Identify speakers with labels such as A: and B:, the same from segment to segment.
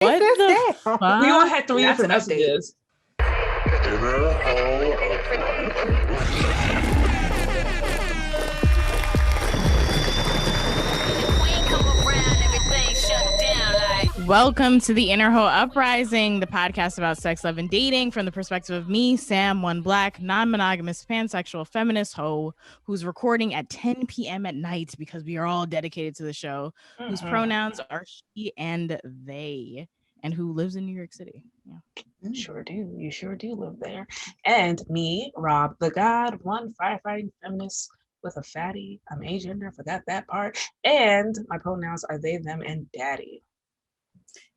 A: What the
B: fuck?
C: We all had three different
B: That's an update.
C: messages.
A: Welcome to the Inner Hoe Uprising, the podcast about sex, love, and dating from the perspective of me, Sam, one black, non-monogamous, pansexual, feminist hoe who's recording at 10 p.m. at night because we are all dedicated to the show, whose pronouns are she and they, and who lives in New York City. Yeah.
C: Sure do. You sure do live there. And me, Rob, the God, one firefighting feminist with a fatty. I'm agender, forgot that part. And my pronouns are they, them, and daddy.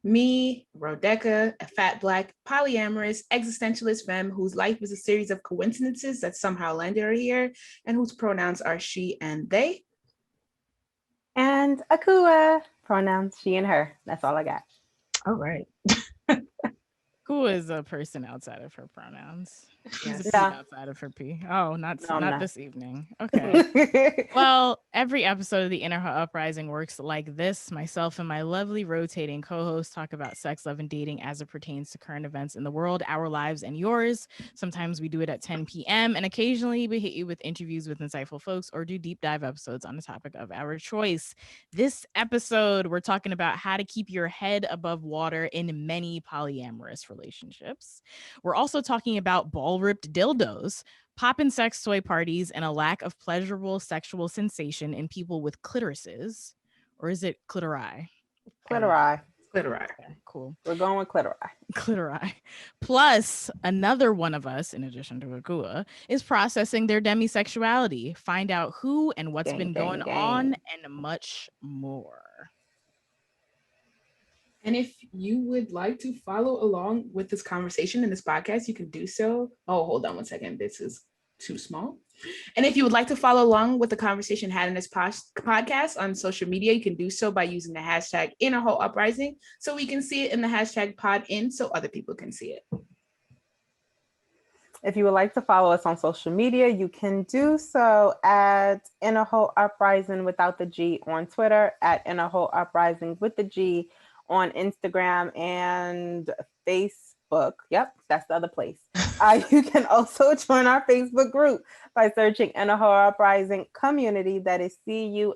B: Me, Rodeka, a fat black, polyamorous, existentialist femme whose life is a series of coincidences that somehow landed her here, and whose pronouns are she and they.
D: And Akua, pronouns she and her. That's all I got.
C: All right.
A: Who is a person outside of her pronouns? She's a P
D: Yeah.
A: outside of her P. Oh, not this evening.
D: Mm-hmm.
A: Okay. Well, every episode of the Inner Hoe Uprising works like this. Myself and my lovely rotating co-hosts talk about sex, love, and dating as it pertains to current events in the world, our lives, and yours. Sometimes we do it at 10 p.m. and occasionally we hit you with interviews with insightful folks or do deep dive episodes on a topic of our choice. This episode, we're talking about how to keep your head above water in many polyamorous relationships. We're also talking about ball-ripped dildos, poppin' sex toy parties, and a lack of pleasurable sexual sensation in people with clitorises. Or is it clitori?
D: Clitori.
B: Clitori.
A: Okay, cool.
D: We're going with clitori.
A: Clitori. Plus, another one of us, in addition to Akua, is processing their demisexuality. Find out who and what's been going on and much more.
B: And if you would like to follow along with this conversation in this podcast, you can do so. Oh, hold on one second. This is too small. And if you would like to follow along with the conversation had in this podcast on social media, you can do so by using the hashtag Inner Hoe Uprising so we can see it in the hashtag PodIn so other people can see it.
D: If you would like to follow us on social media, you can do so at Inner Hoe Uprising without the G on Twitter, at Inner Hoe Uprising with the G on Instagram and Facebook. Yep, that's the other place. You can also join our Facebook group by searching Inner Hoe Uprising Community. That is CUMMUNITY.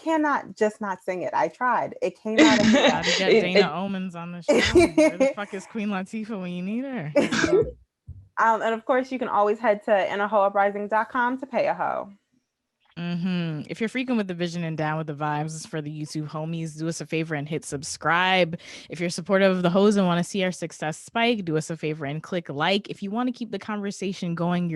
D: Cannot just not sing it. I tried. It came out of me.
A: Gotta get Dana Omens on the show. Where the fuck is Queen Latifah when you need her?
D: And of course, you can always head to innerhoeuprising.com to pay a hoe.
A: If you're freaking with the vision and down with the vibes for the YouTube homies, do us a favor and hit subscribe. If you're supportive of the hoes and want to see our success spike, do us a favor and click like. If you want to keep the conversation going if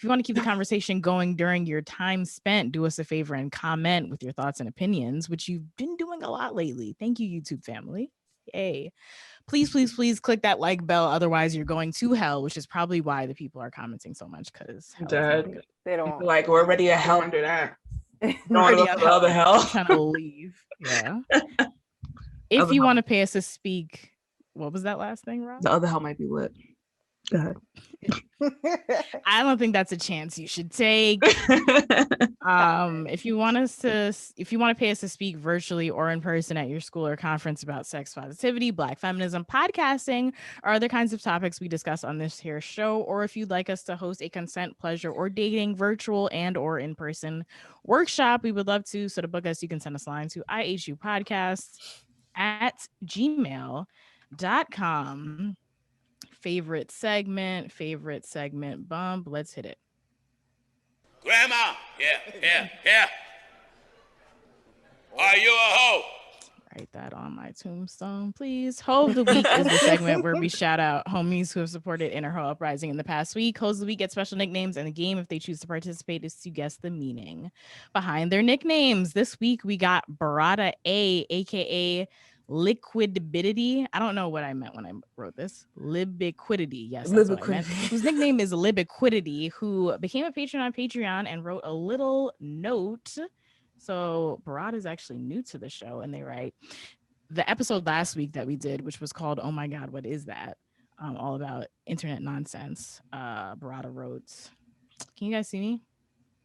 A: you want to keep the conversation going during your time spent, do us a favor and comment with your thoughts and opinions, which you've been doing a lot lately. Thank you, YouTube family. Yay. Please click that like bell. Otherwise, you're going to hell, which is probably why the people are commenting so much, because
D: They don't
C: Like, we're already a hell under that.
A: already
C: to the other hell.
A: trying to leave. Yeah. If you want to pay us to speak, what was that last thing, Rob?
C: The other hell might be lit. Go ahead.
A: I don't think that's a chance you should take. If you want to pay us to speak virtually or in person at your school or conference about sex positivity, Black feminism, podcasting, or other kinds of topics we discuss on this here show, or if you'd like us to host a consent, pleasure, or dating virtual and or in-person workshop, we would love to. So to book us, you can send us a line to IHU podcasts at gmail.com. Favorite segment bump. Let's hit it.
E: Grandma, yeah. Are you a hoe?
A: Write that on my tombstone, please. Hoe of the Week is the segment where we shout out homies who have supported Inner Hoe Uprising in the past week. Hoes of the Week get special nicknames, and the game, if they choose to participate, is to guess the meaning behind their nicknames. This week, we got Barada A, aka Liquidity. I don't know what I meant when I wrote this. Libiquidity. Yes, that's what I meant. Whose nickname is Libiquidity, who became a patron on Patreon and wrote a little note. So Barad is actually new to the show, and they write, the episode last week that we did, which was called "Oh My God, What Is That?" All about internet nonsense. Barada wrote, can you guys see me?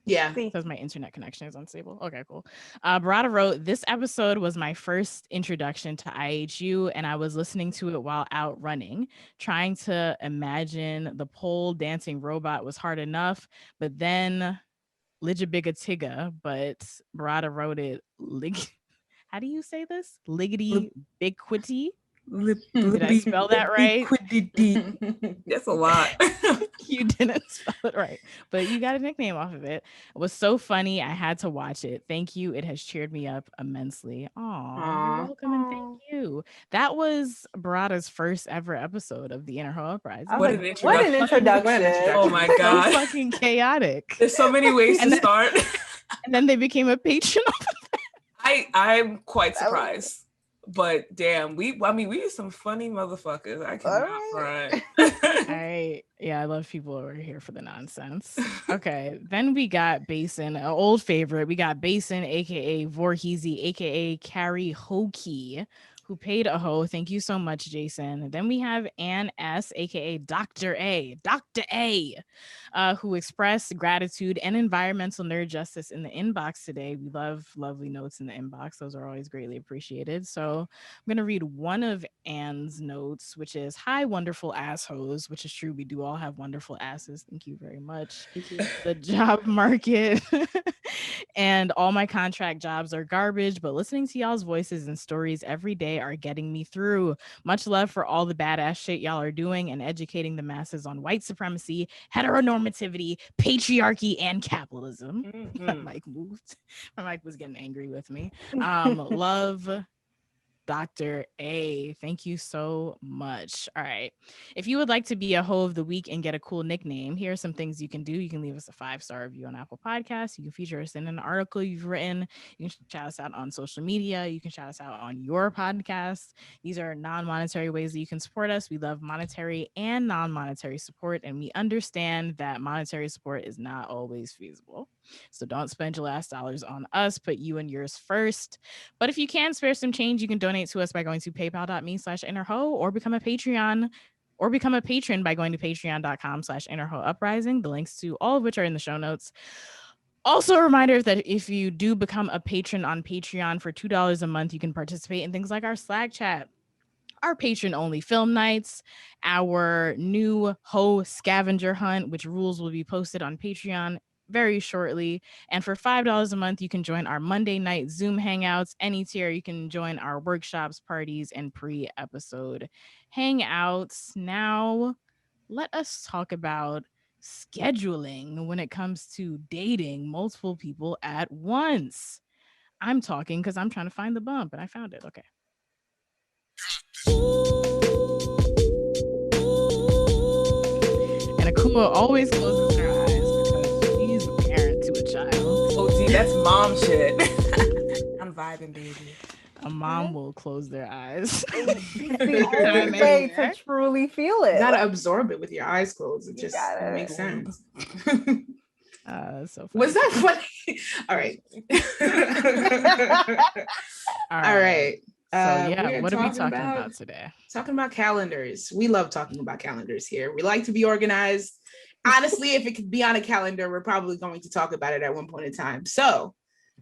B: Yeah.
D: See,
A: Says my internet connection is unstable. Okay, cool. Barada wrote, this episode was my first introduction to IHU, and I was listening to it while out running. Trying to imagine the pole dancing robot was hard enough, but then Ligibiga Tigga, but Barada wrote it how do you say this? Liggity Biquity? Did I spell that right?
C: That's a lot.
A: You didn't spell it right, but you got a nickname off of it. It was so funny. I had to watch it. Thank you. It has cheered me up immensely. Aw, you're welcome and thank you. That was Barada's first ever episode of the Inner Hoe Uprising.
D: I was
C: What
D: like,
C: an
D: what an
C: introduction.
D: introduction.
C: Oh my
A: So
C: god.
A: fucking chaotic.
C: There's so many ways to
A: And then-
C: start.
A: And then they became a patron.
C: I'm quite surprised. But damn, we some funny motherfuckers. I cannot front.
A: I love people over here for the nonsense. Okay, then we got Basin, an old favorite. We got Basin, aka Vorheezy, aka Carrie Hokie, who paid a hoe. Thank you so much, Jason. Then we have Ann S, aka Dr. A, who expressed gratitude and environmental nerd justice in the inbox today. We love lovely notes in the inbox. Those are always greatly appreciated. So I'm going to read one of Ann's notes, which is, hi, wonderful assholes, which is true. We do all have wonderful asses. Thank you very much. The job market and all my contract jobs are garbage, but listening to y'all's voices and stories every day are getting me through. Much love for all the badass shit y'all are doing and educating the masses on white supremacy, heteronormativity, patriarchy, and capitalism. My mic moved. My mic was getting angry with me. Love, Dr. A. Thank you so much. All right. If you would like to be a hoe of the week and get a cool nickname, here are some things you can do. You can leave us a 5-star review on Apple Podcasts. You can feature us in an article you've written. You can shout us out on social media. You can shout us out on your podcast. These are non-monetary ways that you can support us. We love monetary and non-monetary support, and we understand that monetary support is not always feasible. So don't spend your last dollars on us. Put you and yours first. But if you can spare some change, you can donate to us by going to paypal.me/innerhoe or become a patron by going to patreon.com/innerhoeuprising. The links to all of which are in the show notes. Also, a reminder that if you do become a patron on Patreon for $2 a month, you can participate in things like our Slack chat, our patron-only film nights, our new hoe scavenger hunt, which rules will be posted on Patreon very shortly. And for $5 a month, you can join our Monday night Zoom hangouts. Any tier, you can join our workshops, parties, and pre-episode hangouts. Now, let us talk about scheduling when it comes to dating multiple people at once. I'm talking because I'm trying to find the bump, and I found it. Okay. And Akuma always closes her eyes because she's a parent to a child.
C: Oh, gee, that's mom shit. I'm vibing, baby.
A: A mom will close their eyes.
D: It's the only way to truly feel it.
B: You gotta absorb it with your eyes closed. It
D: You
B: just
D: gotta.
B: makes sense.
A: So funny.
B: Was that funny? All right. All right.
A: So yeah, what are we
B: talking
A: talking about today?
B: Talking about calendars. We love talking about calendars here. We like to be organized. Honestly, if it could be on a calendar, we're probably going to talk about it at one point in time. So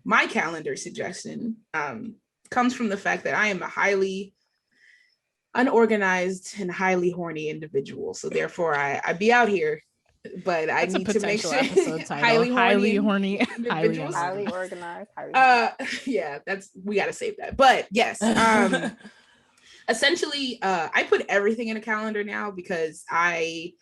B: my calendar suggestion comes from the fact that I am a highly unorganized and highly horny individual. So therefore I be out here, but I need to make sure
A: episode title. highly horny
B: individuals.
D: Highly organized.
B: Yeah, we got to save that. But yes, essentially, I put everything in a calendar now because I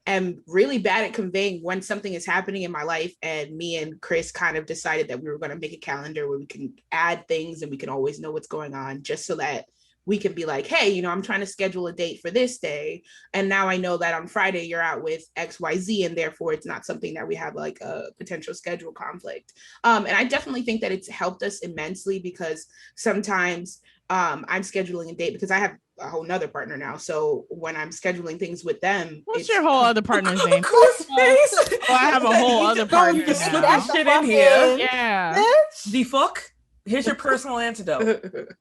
B: am really bad at conveying when something is happening in my life. And me and Chris kind of decided that we were going to make a calendar where we can add things and we can always know what's going on, just so that we can be like, hey, I'm trying to schedule a date for this day. And now I know that on Friday you're out with XYZ, and therefore it's not something that we have like a potential schedule conflict. And I definitely think that it's helped us immensely because sometimes I'm scheduling a date because I have a whole nother partner now. So when I'm scheduling things with them,
A: what's your whole other partner's name? I have a whole other partner
C: Just slip
A: now.
C: this shit in here.
A: Yeah.
C: The fuck? Here's your personal antidote.
A: The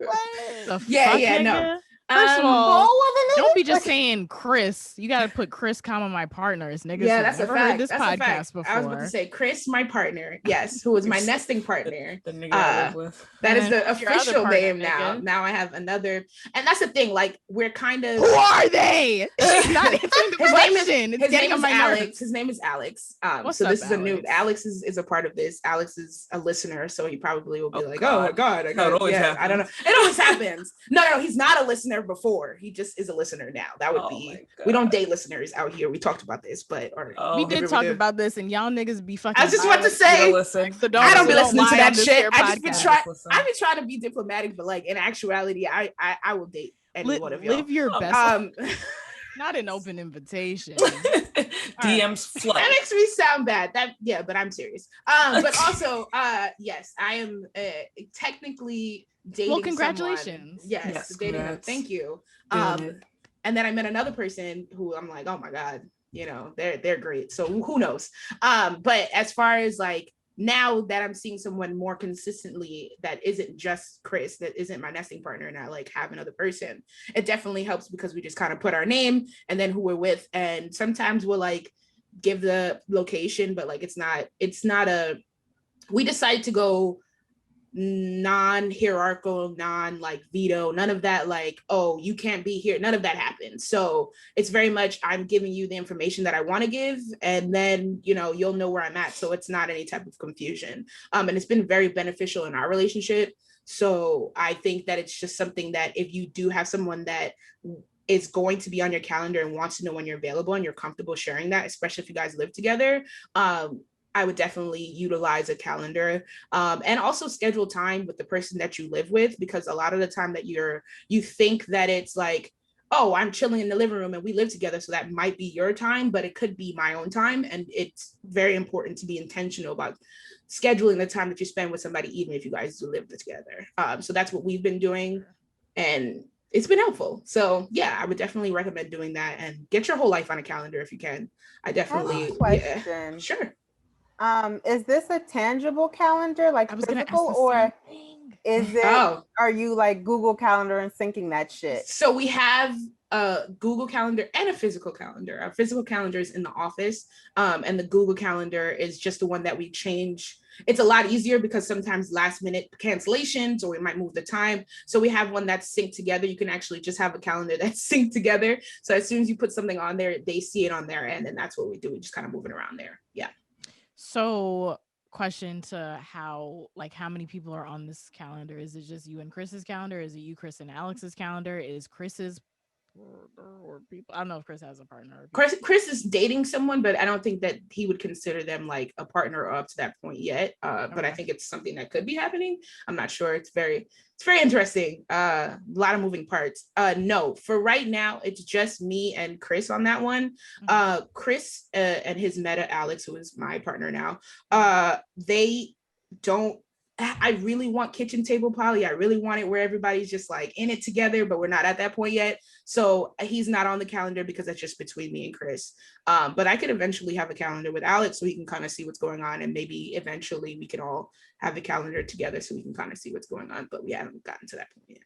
B: Yeah,
A: fuck,
B: yeah,
A: nigga?
B: no.
A: First of all,
D: Bowl of a
A: don't be
D: nigga?
A: just saying Chris. You got to put Chris, comma my partners. Niggas
B: Yeah,
A: who've
B: that's a
A: never
B: fact.
A: heard this
B: That's a
A: podcast
B: fact.
A: before.
B: I was about to say Chris, my partner. Yes, who is my nesting partner.
C: The nigga I live with.
B: That is
A: And
B: the
A: who's your other
B: official
A: partner,
B: name now.
A: nigga?
B: Now I have another, and that's the thing. Like we're kind of.
A: Who are they? She's not answering the
B: His name is
A: question. It's
B: his
A: getting
B: name
A: on
B: is
A: my
B: Alex.
A: nerves.
B: His name is Alex.
A: What's
B: so
A: up,
B: this is a new.
A: Alex?
B: Alex is a part of this. Alex is a listener, so he probably will be
C: Oh,
B: like,
C: God.
B: "Oh my god, I
C: How it always
B: I don't know." It always happens. No, he's not a listener before. He just is a listener now. That would
C: Oh
B: be.
C: my
B: We don't
C: God.
B: date listeners out here. We talked about this, but or
C: Oh,
A: We
B: maybe
A: did talk
B: do.
A: about this, and y'all niggas be fucking.
B: I was just about to
A: violent.
B: say.
C: You don't listen.
A: So
B: I don't be
A: so
B: listening to
A: lie
B: that
A: on this
B: shit.
A: here
B: I just been
A: podcast.
B: trying.
C: Listen.
B: I've been trying to be diplomatic, but like in actuality, I will date any one of y'all.
A: Live your best. Not an open invitation.
C: DMs flood.
B: That makes me sound bad. But I'm serious. But also, yes, I am technically dating.
A: Well, congratulations.
B: Someone. Yes,
C: Yes,
B: dating them.
C: congrats.
B: Thank you.
C: Doing it.
B: And then I met another person who I'm like, oh my god, they're great. So who knows? But as far as like now that I'm seeing someone more consistently that isn't just Chris, that isn't my nesting partner, and I like have another person, it definitely helps because we just kind of put our name and then who we're with, and sometimes we'll like give the location, but like it's not a. We decided to go non-hierarchical, like veto, none of that, like, oh, you can't be here, none of that happens. So it's very much I'm giving you the information that I want to give, and then you'll know where I'm at, so it's not any type of confusion. And it's been very beneficial in our relationship. So I think that it's just something that if you do have someone that is going to be on your calendar and wants to know when you're available and you're comfortable sharing that, especially if you guys live together, I would definitely utilize a calendar, and also schedule time with the person that you live with, because a lot of the time that you think that it's like, oh, I'm chilling in the living room and we live together, so that might be your time, but it could be my own time. And it's very important to be intentional about scheduling the time that you spend with somebody, even if you guys do live together. So that's what we've been doing, and it's been helpful. So yeah, I would definitely recommend doing that, and get your whole life on a calendar if you can. I definitely,
D: question.
B: Sure.
D: Is this a tangible calendar, like
A: I was gonna ask
D: physical,
A: the
D: or
A: same thing.
D: is it? Are you like Google Calendar and syncing that shit?
B: So we have a Google Calendar and a physical calendar. Our physical calendar is in the office, and the Google Calendar is just the one that we change. It's a lot easier because sometimes last minute cancellations, or we might move the time. So we have one that's synced together. You can actually just have a calendar that's synced together. So as soon as you put something on there, they see it on their end, and that's what we do. We just kind of move it around there. Yeah.
A: So question to how many people are on this calendar? Is it just you and Chris's calendar? Is it you, Chris, and Alex's calendar? Is Chris's or people? I don't know if Chris has a partner.
B: Chris is dating someone, but I don't think that he would consider them like a partner up to that point yet. But I think it's something that could be happening. I'm not sure. It's very interesting. A lot of moving parts. No, for right now, it's just me and Chris on that one. Chris and his meta Alex, who is my partner now, they don't. I really want kitchen table poly. I really want it where everybody's just like in it together, but we're not at that point yet. So he's not on the calendar because that's just between me and Chris. But I could eventually have a calendar with Alex so he can kind of see what's going on. And maybe eventually we can all have a calendar together so we can kind of see what's going on. But we haven't gotten to that point yet.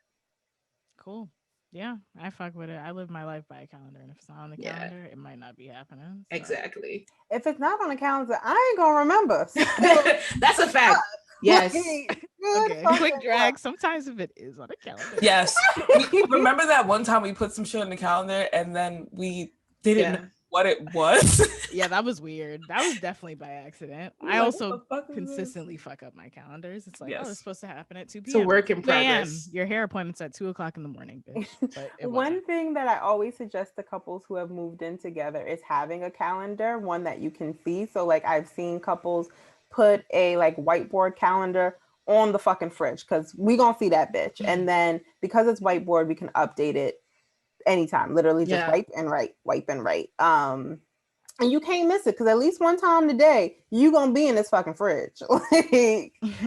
A: Cool. Yeah, I fuck with it. I live my life by a calendar, and if it's not on the calendar, it might not be happening. So.
B: Exactly.
D: If it's not on the calendar, I ain't gonna remember.
B: That's a fact. Yes.
A: Okay. Quick drag. Sometimes if it is on a calendar.
C: Yes. Remember that one time we put some shit on the calendar and then we didn't know what it was?
A: Yeah, that was weird. That was definitely by accident. I also consistently fuck up my calendars. It's like, oh, it's supposed to happen at 2 p.m.
B: It's a work in progress.
A: Your hair appointment's at 2:00 in the morning, bitch. But
D: one thing that I always suggest to couples who have moved in together is having a calendar, one that you can see. So like I've seen couples put a like whiteboard calendar on the fucking fridge because we gonna see that bitch. And then because it's whiteboard, we can update it anytime. Literally just wipe and write. And you can't miss it because at least one time today you gonna be in this fucking fridge.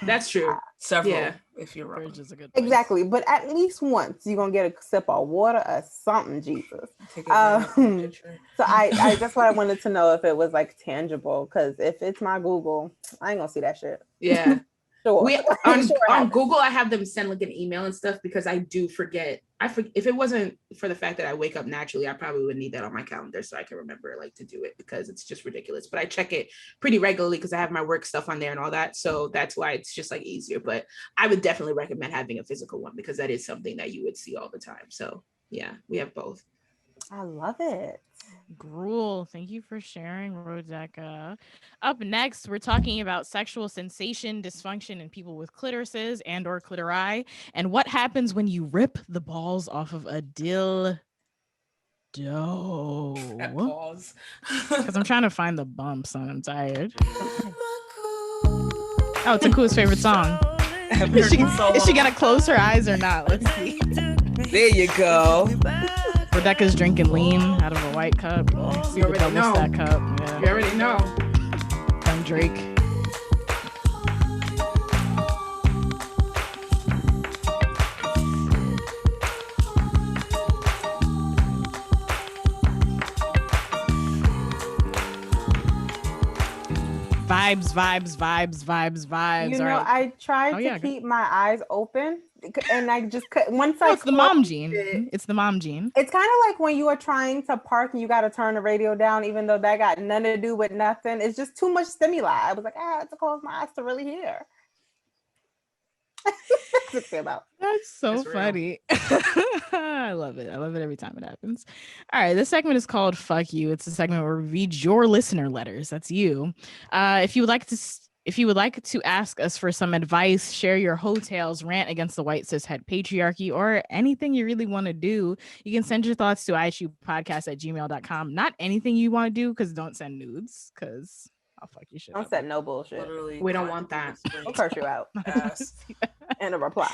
B: That's true.
C: Several, if you're wrong.
A: Fridge is a good place.
D: Exactly, but at least once you're gonna get a sip of water or something, Jesus. So I that's what I wanted to know, if it was like tangible, because if it's my Google, I ain't gonna see that shit.
B: Yeah.
D: Sure.
B: We on
D: Sure
B: on
D: happens.
B: Google, I have them send like an email and stuff because I do forget. If it wasn't for the fact that I wake up naturally, I probably would need that on my calendar so I can remember like to do it because it's just ridiculous. But I check it pretty regularly because I have my work stuff on there and all that. So that's why it's just like easier. But I would definitely recommend having a physical one because that is something that you would see all the time. So yeah, we have both.
D: I love it.
A: Gruel, thank you for sharing, Rodeka. Up next, we're talking about sexual sensation dysfunction in people with clitorises and or clitori, and what happens when you rip the balls off of a dildo.
B: Pause.
A: Because I'm trying to find the bumps and I'm tired. Oh, it's Akua's favorite song. Is she gonna close her eyes or not? Let's see.
C: There you go.
A: Rebecca's drinking lean out of a white cup. See
B: You
A: the
B: already
A: double
B: know.
A: stack cup. Yeah.
B: You already know.
A: From Drake. Vibes.
D: You
A: All
D: know,
A: right.
D: I tried
A: Oh, yeah,
D: to
A: go-
D: keep my eyes open, and I just could. Once
A: Oh,
D: I
A: it's the mom
D: closed
A: gene.
D: it-
A: It's the mom gene.
D: It's kind of like when you are trying to park and you got to turn the radio down, even though that got nothing to do with nothing. It's just too much stimuli. I was like, I have to close my eyes to really hear. That's what feel about.
A: That's so
B: That's real.
A: funny. I love it. I love it every time it happens. All right. This segment is called Fuck You. It's a segment where we read your listener letters. That's you. If you would like to ask us for some advice, share your hotels, rant against the white cishet patriarchy, or anything you really want to do, you can send your thoughts to ihupodcast@gmail.com. Not anything you want to do, because don't send nudes, because I'll fuck you shit
D: Don't
A: up.
D: set no bullshit.
C: Literally,
B: We don't want that.
D: We'll curse you out
C: Ass.
D: in a reply.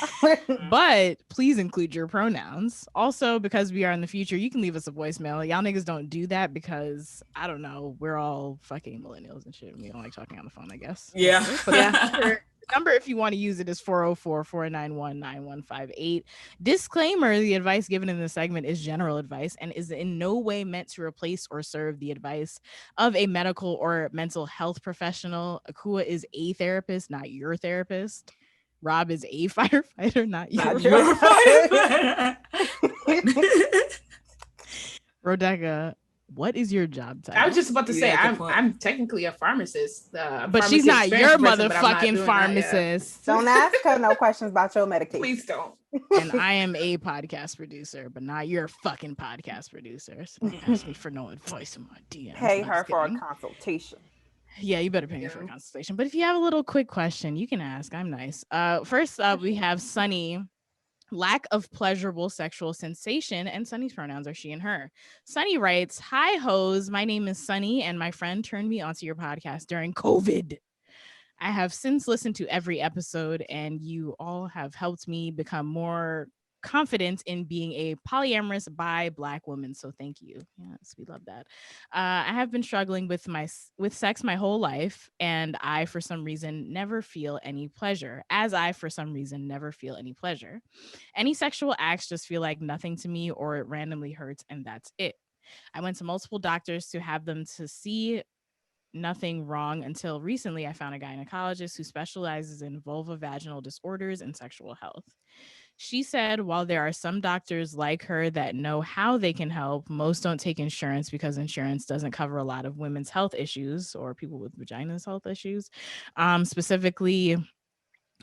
A: But please include your pronouns. Also, because we are in the future, you can leave us a voicemail. Y'all niggas don't do that because, I don't know, we're all fucking millennials and shit. And we don't like talking on the phone, I guess.
C: Yeah.
A: But the number, if you want to use it, is 404-491-9158. Disclaimer, the advice given in this segment is general advice and is in no way meant to replace or serve the advice of a medical or mental health professional. Akua is a therapist, not your therapist. Rob is a firefighter, not you.
D: Not
C: You're
A: Rodeka, what is your job title?
B: I was just about to say
C: Yeah, good point.
B: I'm technically a pharmacist,
A: but she's not your motherfucking pharmacist.
D: Don't ask her no questions about your medication.
B: Please don't.
A: And I am a podcast producer, but not your fucking podcast producer. So don't ask me for no advice in my DMs.
D: Pay
A: I'm
D: her
A: just
D: for a
A: kidding.
D: consultation.
A: Yeah, you better pay me for a
B: Yeah.
A: consultation. But if you have a little quick question, you can ask. I'm nice. First up, we have Sunny. Lack of pleasurable sexual sensation, and Sunny's pronouns are she and her. Sunny writes, "Hi hoes, my name is Sunny, and my friend turned me onto your podcast during COVID. I have since listened to every episode, and you all have helped me become more confident in being a polyamorous bi Black woman. So thank you. Yes, we love that. I have been struggling with sex my whole life, and I for some reason never feel any pleasure. Any sexual acts just feel like nothing to me, or it randomly hurts, and that's it. I went to multiple doctors to have them to see nothing wrong until recently I found a gynecologist who specializes in vulvovaginal disorders and sexual health. She said while there are some doctors like her that know how they can help, most don't take insurance because insurance doesn't cover a lot of women's health issues or people with vaginas health issues, specifically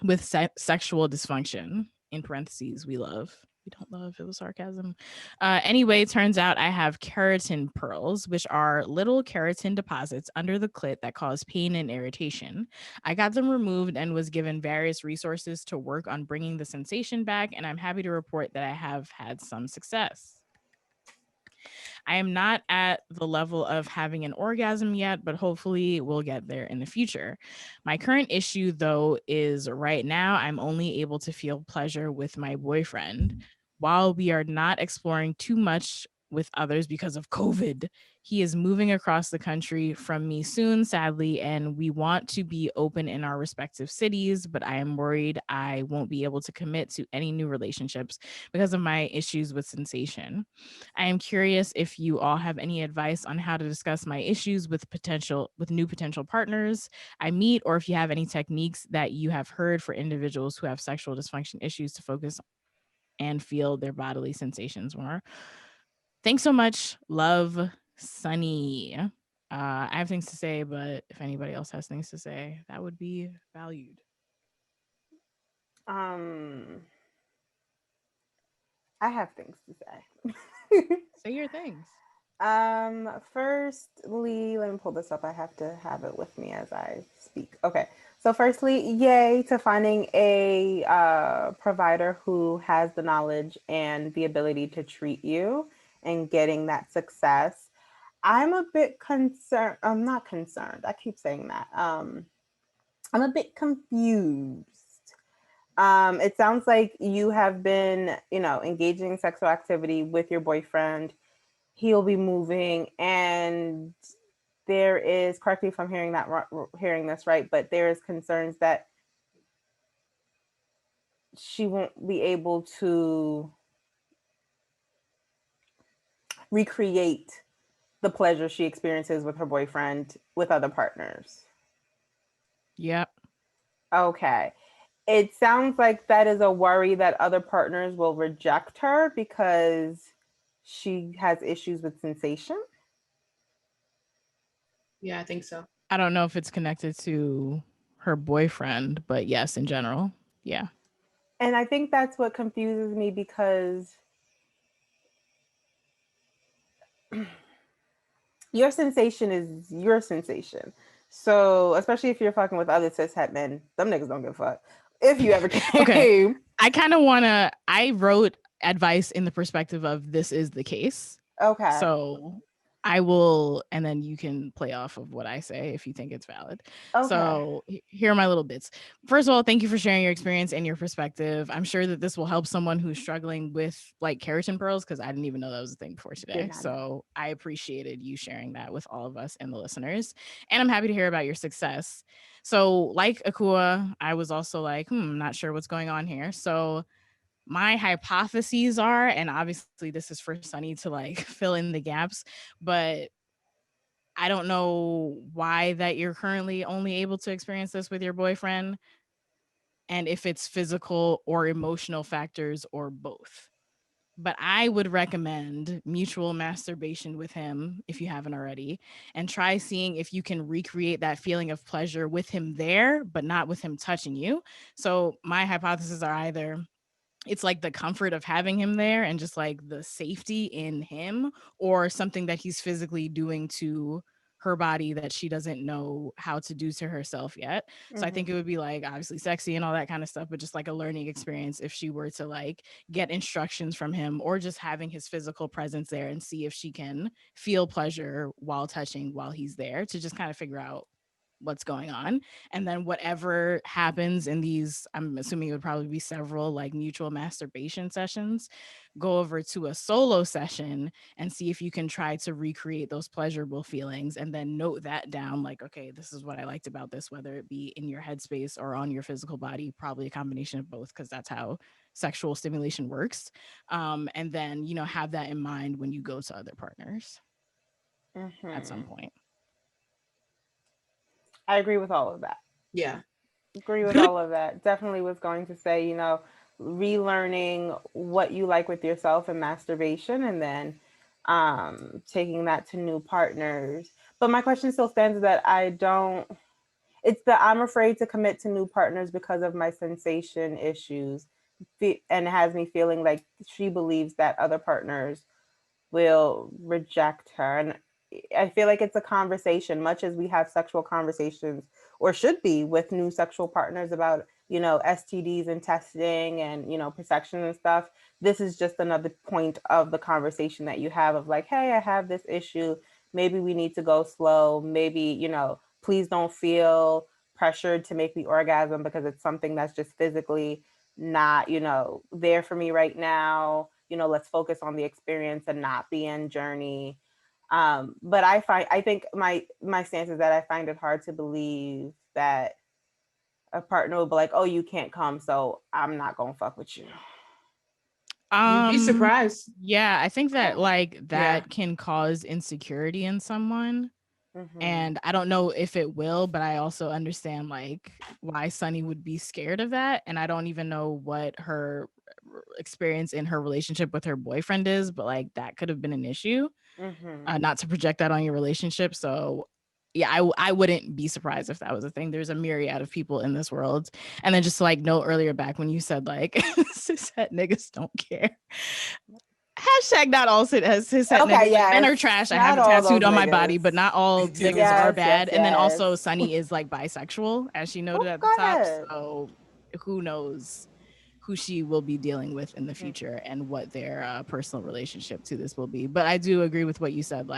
A: with sexual dysfunction. In parentheses, we don't love, it was sarcasm. Anyway, it turns out I have keratin pearls, which are little keratin deposits under the clit that cause pain and irritation. I got them removed and was given various resources to work on bringing the sensation back, and I'm happy to report that I have had some success. I am not at the level of having an orgasm yet, but hopefully we'll get there in the future. My current issue, though, is right now I'm only able to feel pleasure with my boyfriend. While we are not exploring too much with others because of COVID. He is moving across the country from me soon, sadly, and we want to be open in our respective cities, but I am worried I won't be able to commit to any new relationships because of my issues with sensation. I am curious if you all have any advice on how to discuss my issues with new potential partners I meet, or if you have any techniques that you have heard for individuals who have sexual dysfunction issues to focus and feel their bodily sensations more. Thanks so much. Love, Sunny. I have things to say, but if anybody else has things to say, that would be valued.
D: I have things to say.
A: Say your things.
D: Firstly, let me pull this up. I have to have it with me as I speak. Okay. So firstly, yay to finding a provider who has the knowledge and the ability to treat you and getting that success. I'm a bit concerned. I'm not concerned. I keep saying that. I'm a bit confused. It sounds like you have been, engaging in sexual activity with your boyfriend. He'll be moving, and there is, correct me if I'm hearing this right, but there is concerns that she won't be able to recreate the pleasure she experiences with her boyfriend with other partners.
A: Yep.
D: Okay. It sounds like that is a worry that other partners will reject her because she has issues with sensation.
B: Yeah, I think so.
A: I don't know if it's connected to her boyfriend, but yes, in general. Yeah.
D: And I think that's what confuses me because your sensation is your sensation. So, especially if you're fucking with other cishet men, them niggas don't give a fuck. If you ever came.
A: Okay. I wrote advice in the perspective of this is the case.
D: Okay.
A: So I will, and then you can play off of what I say if you think it's valid.
D: Okay.
A: So here are my little bits. First of all, thank you for sharing your experience and your perspective. I'm sure that this will help someone who's struggling with like keratin pearls, because I didn't even know that was a thing before today. So I appreciated you sharing that with all of us and the listeners. And I'm happy to hear about your success. So like Akua, I was also like, not sure what's going on here. So my hypotheses are, and obviously this is for Sunny to like fill in the gaps, but I don't know why that you're currently only able to experience this with your boyfriend, and if it's physical or emotional factors or both. But I would recommend mutual masturbation with him if you haven't already, and try seeing if you can recreate that feeling of pleasure with him there, but not with him touching you. So my hypotheses are either it's like the comfort of having him there and just like the safety in him, or something that he's physically doing to her body that she doesn't know how to do to herself yet. So I think it would be like obviously sexy and all that kind of stuff, but just like a learning experience if she were to like get instructions from him, or just having his physical presence there and see if she can feel pleasure while touching while he's there, to just kind of figure out what's going on. And then whatever happens in these, I'm assuming it would probably be several like mutual masturbation sessions, go over to a solo session and see if you can try to recreate those pleasurable feelings, and then note that down, like, okay, this is what I liked about this, whether it be in your headspace or on your physical body, probably a combination of both, because that's how sexual stimulation works. And then, have that in mind when you go to other partners at some point.
D: I agree with all of that.
B: Yeah.
D: Agree with all of that. Definitely was going to say, relearning what you like with yourself and masturbation, and then taking that to new partners. But my question still stands that I'm afraid to commit to new partners because of my sensation issues, and it has me feeling like she believes that other partners will reject her. And I feel like it's a conversation, much as we have sexual conversations, or should be, with new sexual partners about, STDs and testing and, protection and stuff. This is just another point of the conversation that you have of like, hey, I have this issue. Maybe we need to go slow. Maybe, please don't feel pressured to make me orgasm because it's something that's just physically not, there for me right now. let's focus on the experience and not the end journey. But I think my stance is that I find it hard to believe that a partner will be like, oh, you can't come, so I'm not gonna fuck with you.
B: You'd be surprised.
A: Yeah, I think that that can cause insecurity in someone. And I don't know if it will, but I also understand why Sunny would be scared of that. And I don't even know what her experience in her relationship with her boyfriend is, but that could have been an issue. Not to project that on your relationship. So yeah, I wouldn't be surprised if that was a thing. There's a myriad of people in this world. And then just note earlier back when you said cishet niggas don't care. Hashtag not all cishet niggas. Men are trash. I have it tattooed on my body, but not all niggas are bad. And then also Sunny is bisexual, as she noted at the top. So who knows who she will be dealing with in the future and what their personal relationship to this will be. But I do agree with what you said,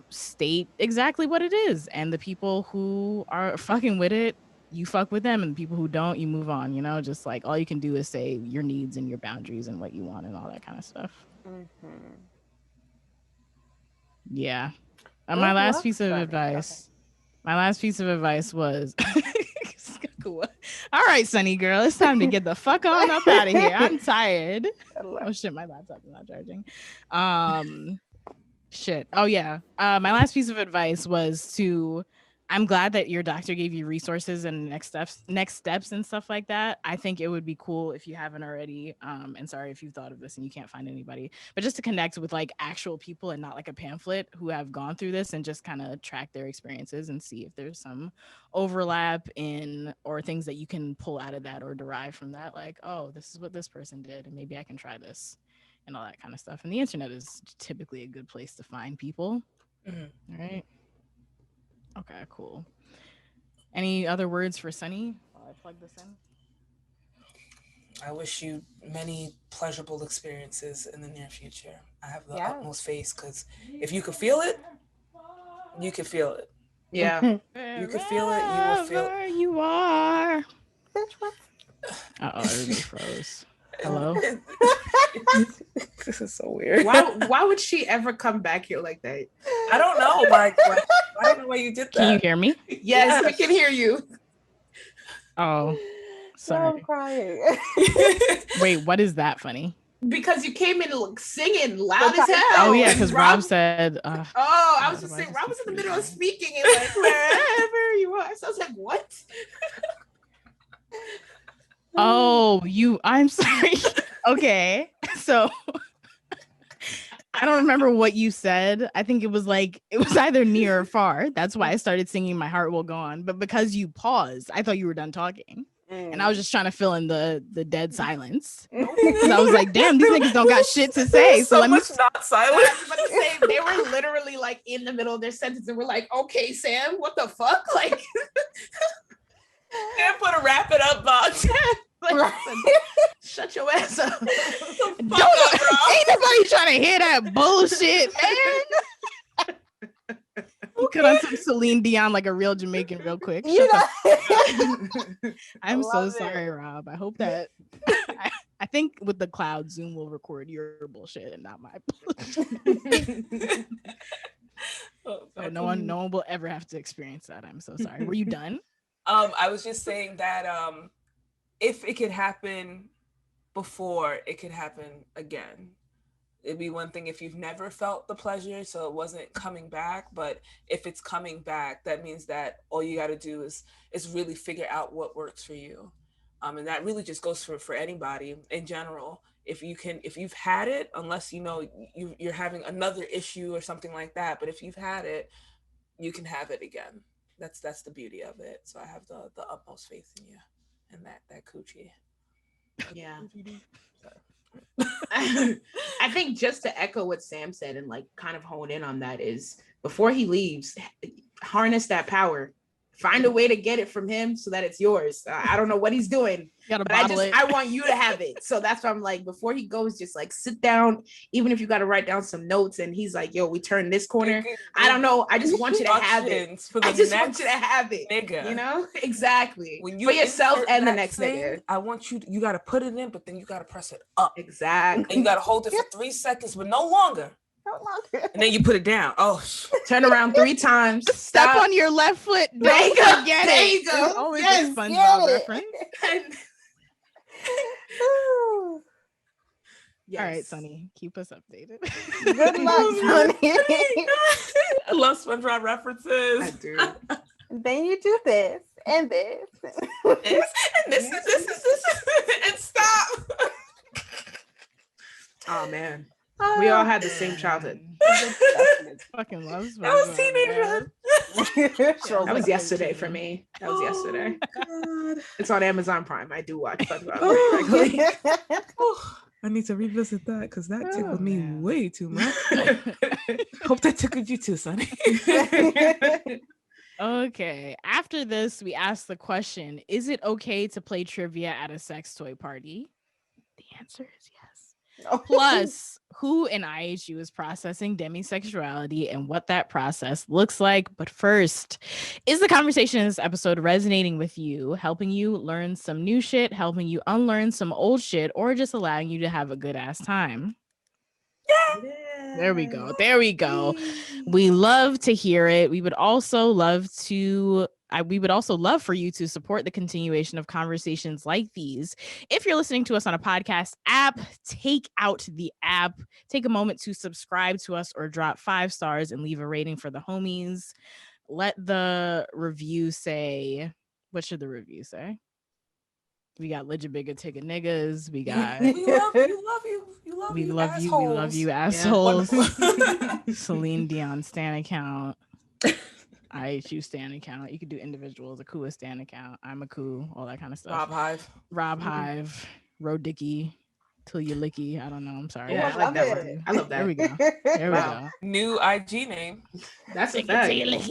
A: state exactly what it is. And the people who are fucking with it, you fuck with them, and the people who don't, you move on. Just all you can do is say your needs and your boundaries and what you want and all that kind of stuff. Yeah. My last piece of advice was all right, Sunny girl, it's time to get the fuck on up out of here. I'm tired. Oh shit, my laptop is not charging. Shit. Oh yeah. My last piece of advice was I'm glad that your doctor gave you resources and next steps and stuff like that. I think it would be cool if you haven't already. And sorry if you thought of this and you can't find anybody, but just to connect with actual people and not a pamphlet who have gone through this, and just kind of track their experiences and see if there's some overlap in or things that you can pull out of that or derive from that. Oh, this is what this person did, and maybe I can try this and all that kind of stuff. And the internet is typically a good place to find people. All right. Okay, cool. Any other words for Sunny while I plug this in?
C: I wish you many pleasurable experiences in the near future. I have the utmost faith, because if you could feel it, you can feel it.
B: Yeah.
C: You can feel it, you will feel it.
A: You are. Everybody froze. Hello?
C: This is so weird.
B: Why would she ever come back here like that?
C: I don't know, Mike. I don't know why you did that.
A: Can you hear me?
B: Yes, we can hear you.
A: Oh, sorry.
D: I'm crying.
A: Wait, what is that funny?
B: Because you came in singing loud as hell.
A: Oh yeah, because Rob said.
B: I was just saying, Rob was in the middle of speaking and wherever you are. So I was like, what?
A: Oh, I'm sorry. Okay, so I don't remember what you said. I think it was either near or far. That's why I started singing My Heart Will Go On. But because you paused, I thought you were done talking. And I was just trying to fill in the dead silence. Because I was like, damn, these niggas don't got shit to say. So let me
C: not silent.
B: I was about to say, they were literally in the middle of their sentence and we're like, okay, Sam, what the fuck?
C: Can't put a wrap it up box.
B: Shut your ass up.
A: Ain't nobody trying to hear that bullshit, man. You cut on some Celine Dion like a real Jamaican real quick. I'm so sorry, Rob. I hope that I think with the cloud, Zoom will record your bullshit and not my bullshit. So no one will ever have to experience that. I'm so sorry. Were you done?
C: I was just saying that if it could happen before, it could happen again. It'd be one thing if you've never felt the pleasure, so it wasn't coming back. But if it's coming back, that means that all you got to do is really figure out what works for you. And that really just goes for anybody in general. If you've had it, unless you're having another issue or something like that, but if you've had it, you can have it again. That's the beauty of it. So I have the utmost faith in you and that coochie.
B: Yeah. I think just to echo what Sam said and kind of hone in on that is before he leaves, harness that power, find a way to get it from him so that it's yours. I don't know what he's doing,
A: You gotta
B: but
A: bottle it.
B: I want you to have it. So that's why I'm like, before he goes, just like sit down, even if you got to write down some notes. And he's like, yo, we turn this corner. I don't know. I just want you to have it. I just want you to have it.
C: Nigga.
B: You know? Exactly.
C: When you
B: for yourself
C: insert
B: and the
C: that
B: next
C: thing,
B: nigga.
C: I want you got to put it in, but then you got to press it up.
B: Exactly.
C: And you got to hold it for 3 seconds, but no longer. And then you put it down. Oh,
B: turn around 3 times.
A: Step on your left foot. Don't forget
B: there
A: it.
B: You go.
A: It's always a SpongeBob reference.
B: Yes.
A: All right, Sunny, keep us updated.
D: Good luck, Sunny.
C: I love SpongeBob references.
B: I do.
D: Then you do this and this.
C: This, and stop.
B: Oh man. We all had the same childhood.
A: Fucking love SpongeBob.
C: That was teenagerhood.
B: That was yesterday for me. That was yesterday.
C: God.
B: It's on Amazon Prime. I do watch SpongeBob.
C: I need to revisit that because that tickled me
A: man.
C: way too much. Hope that tickled you too, Sonny.
A: Okay. After this, we asked the question, is it okay to play trivia at a sex toy party? The answer is yes. Plus, who in IHU is processing demisexuality and what that process looks like. But first, is the conversation in this episode resonating with you, helping you learn some new shit, helping you unlearn some old shit, or just allowing you to have a good ass time?
B: Yeah.
A: There we go. There we go. We love to hear it. We would also love for you to support the continuation of conversations like these. If you're listening to us on a podcast app, take out the app, take a moment to subscribe to us or drop 5 stars and leave a rating for the homies. Let the review say, what should the review say? We got legit bigger ticket niggas. We got
C: We love you,
A: assholes. Celine Dion stan account. IHU stan account. You could do individuals, a Kua stan account. I'm a Koo, all that kind of stuff. Rob Hive, Ro Dicky, Till You Licky. I don't know. I'm sorry.
B: Yeah, I like that one. I love that.
A: There we go. There we go.
C: New IG name.
B: That's a fact.
C: Like,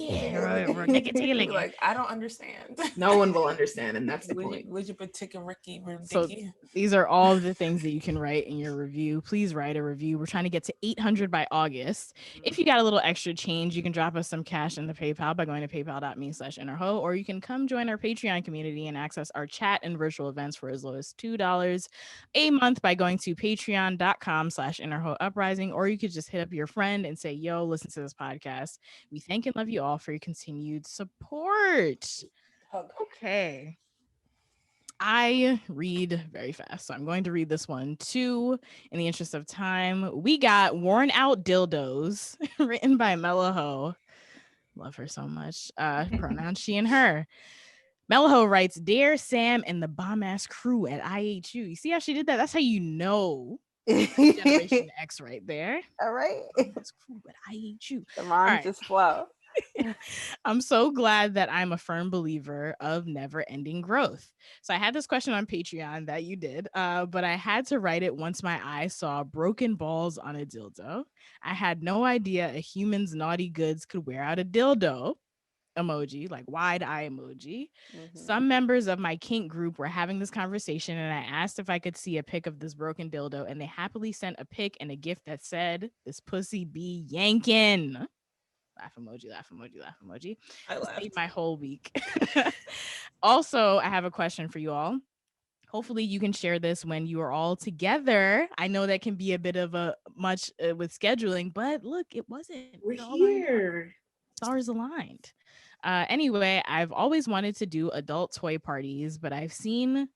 C: I don't understand.
B: No one will understand, and that's the point.
C: Legit particular Ricky.
A: So these are all the things that you can write in your review. Please write a review. We're trying to get to 800 by August. If you got a little extra change, you can drop us some cash in the PayPal by going to paypal.me/innerho, or you can come join our Patreon community and access our chat and virtual events for as low as $2 a month by going to patreon.com/innerhouprising, or you could just hit up your friend and say, yo, listen to this podcast. We thank and love you all for your continued support. Okay. I read very fast, so I'm going to read this one too in the interest of time. We got Worn Out Dildos, written by Mellaho. Love her so much. Pronouns she and her. Mellaho writes, Dear Sam and the bomb ass crew at IHU. You see how she did that? That's how you know Generation X right there.
D: All right.
A: Bomb-ass crew at IHU.
D: The rhymes just flow.
A: I'm so glad that I'm a firm believer of never-ending growth. So I had this question on Patreon that you did, but I had to write it once my eyes saw broken balls on a dildo. I had no idea a human's naughty goods could wear out a dildo. Emoji, like wide eye emoji. Some members of my kink group were having this conversation, and I asked if I could see a pic of this broken dildo, and they happily sent a pic and a gift that said, "This pussy be yankin'." Laugh emoji, laugh emoji, laugh emoji.
C: I laughed.
A: Made my whole week. Also, I have a question for you all. Hopefully you can share this when you are all together. I know that can be a bit of a much with scheduling, but look, it wasn't.
B: We're here.
A: Stars aligned. Anyway, I've always wanted to do adult toy parties, but I've seen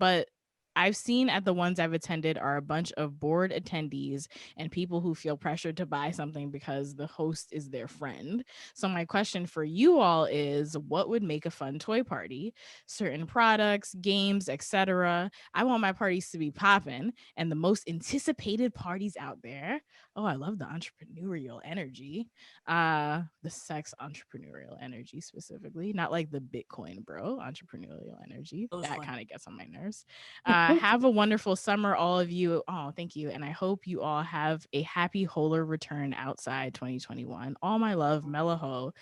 A: at the ones I've attended are a bunch of bored attendees and people who feel pressured to buy something because the host is their friend. So my question for you all is, what would make a fun toy party? Certain products, games, etc. I want my parties to be poppin' and the most anticipated parties out there. Oh, I love the entrepreneurial energy. The sex entrepreneurial energy specifically, not like the Bitcoin bro entrepreneurial energy. That kind of gets on my nerves. Have a wonderful summer, all of you. Oh, thank you. And I hope you all have a happy Holer return outside 2021. All my love, Mellaho.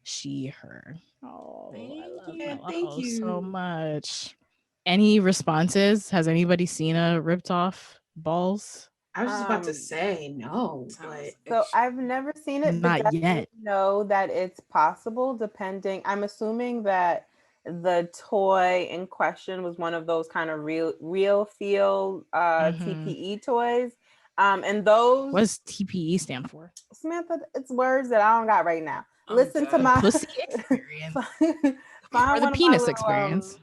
A: she, her. Oh,
C: Thank
A: I love
C: you.
A: Mellow
B: Thank
A: Ho so
B: you.
A: much. Any responses? Has anybody seen a ripped off balls?
B: I was just about to
D: Um,
B: say no,
C: Sounds
B: but
D: So I've never seen it, but
A: Not
D: definitely
A: yet.
D: know that it's possible depending. I'm assuming that the toy in question was one of those kind of real feel
A: Mhm.
D: TPE toys. And those,
A: What does TPE stand for?
D: Samantha, it's words that I don't got right now.
C: I'm
D: Listen to
C: dead.
D: my
A: Pussy experience.
D: find
A: Or the
D: one of my
A: penis
D: little,
A: experience.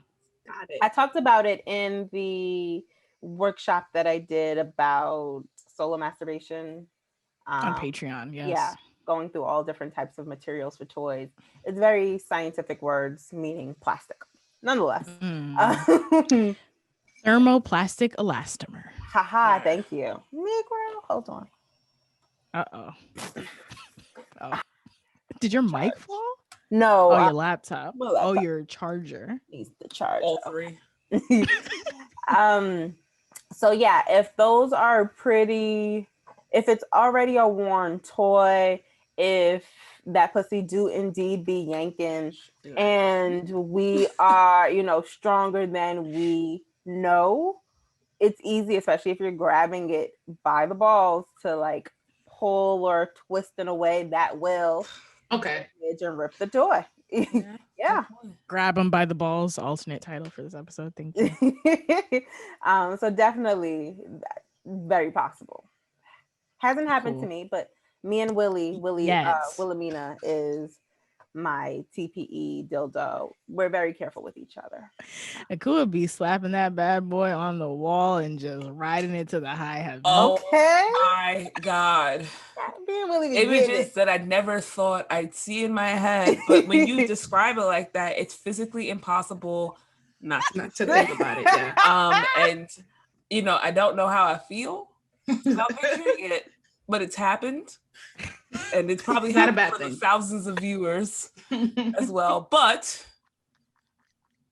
B: got it.
D: I talked about it in the workshop that I did about solo masturbation.
A: On Patreon, yes.
D: Yeah, going through all different types of materials for toys. It's very scientific words meaning plastic. Nonetheless.
A: Mm. Thermoplastic elastomer.
D: Haha, thank you. Negro, hold on.
A: Uh-oh. Oh. Did your mic
D: Charge.
A: fall?
D: No,
A: Oh, your laptop.
D: my
A: Oh,
D: laptop
A: your charger.
D: needs the charge.
C: All three.
D: So yeah, if those are pretty, if it's already a worn toy, if that pussy do indeed be yanking, and we are, stronger than we know, it's easy, especially if you're grabbing it by the balls, to like pull or twist in a way that will
B: Okay.
D: and rip the toy. Yeah.
A: Grab them by the balls. Alternate title for this episode. Thank you.
D: So definitely very possible. Hasn't happened to
A: Cool.
D: me, but me and
A: Yes.
D: Wilhelmina is my TPE dildo. We're very careful with each other.
A: Aku would be slapping that bad boy on the wall and just riding it to the high heaven.
C: Oh
D: Okay.
C: my God.
D: Me and Willie be getting
C: Images
D: it.
C: that I never thought I'd see in my head. But when you describe it like that, it's physically impossible not
B: to think about it. Yeah.
C: And I don't know how I feel about picturing it, but it's happened. And it's probably
B: Not a
C: happened
B: bad
C: for the
B: thing.
C: thousands of viewers as well. But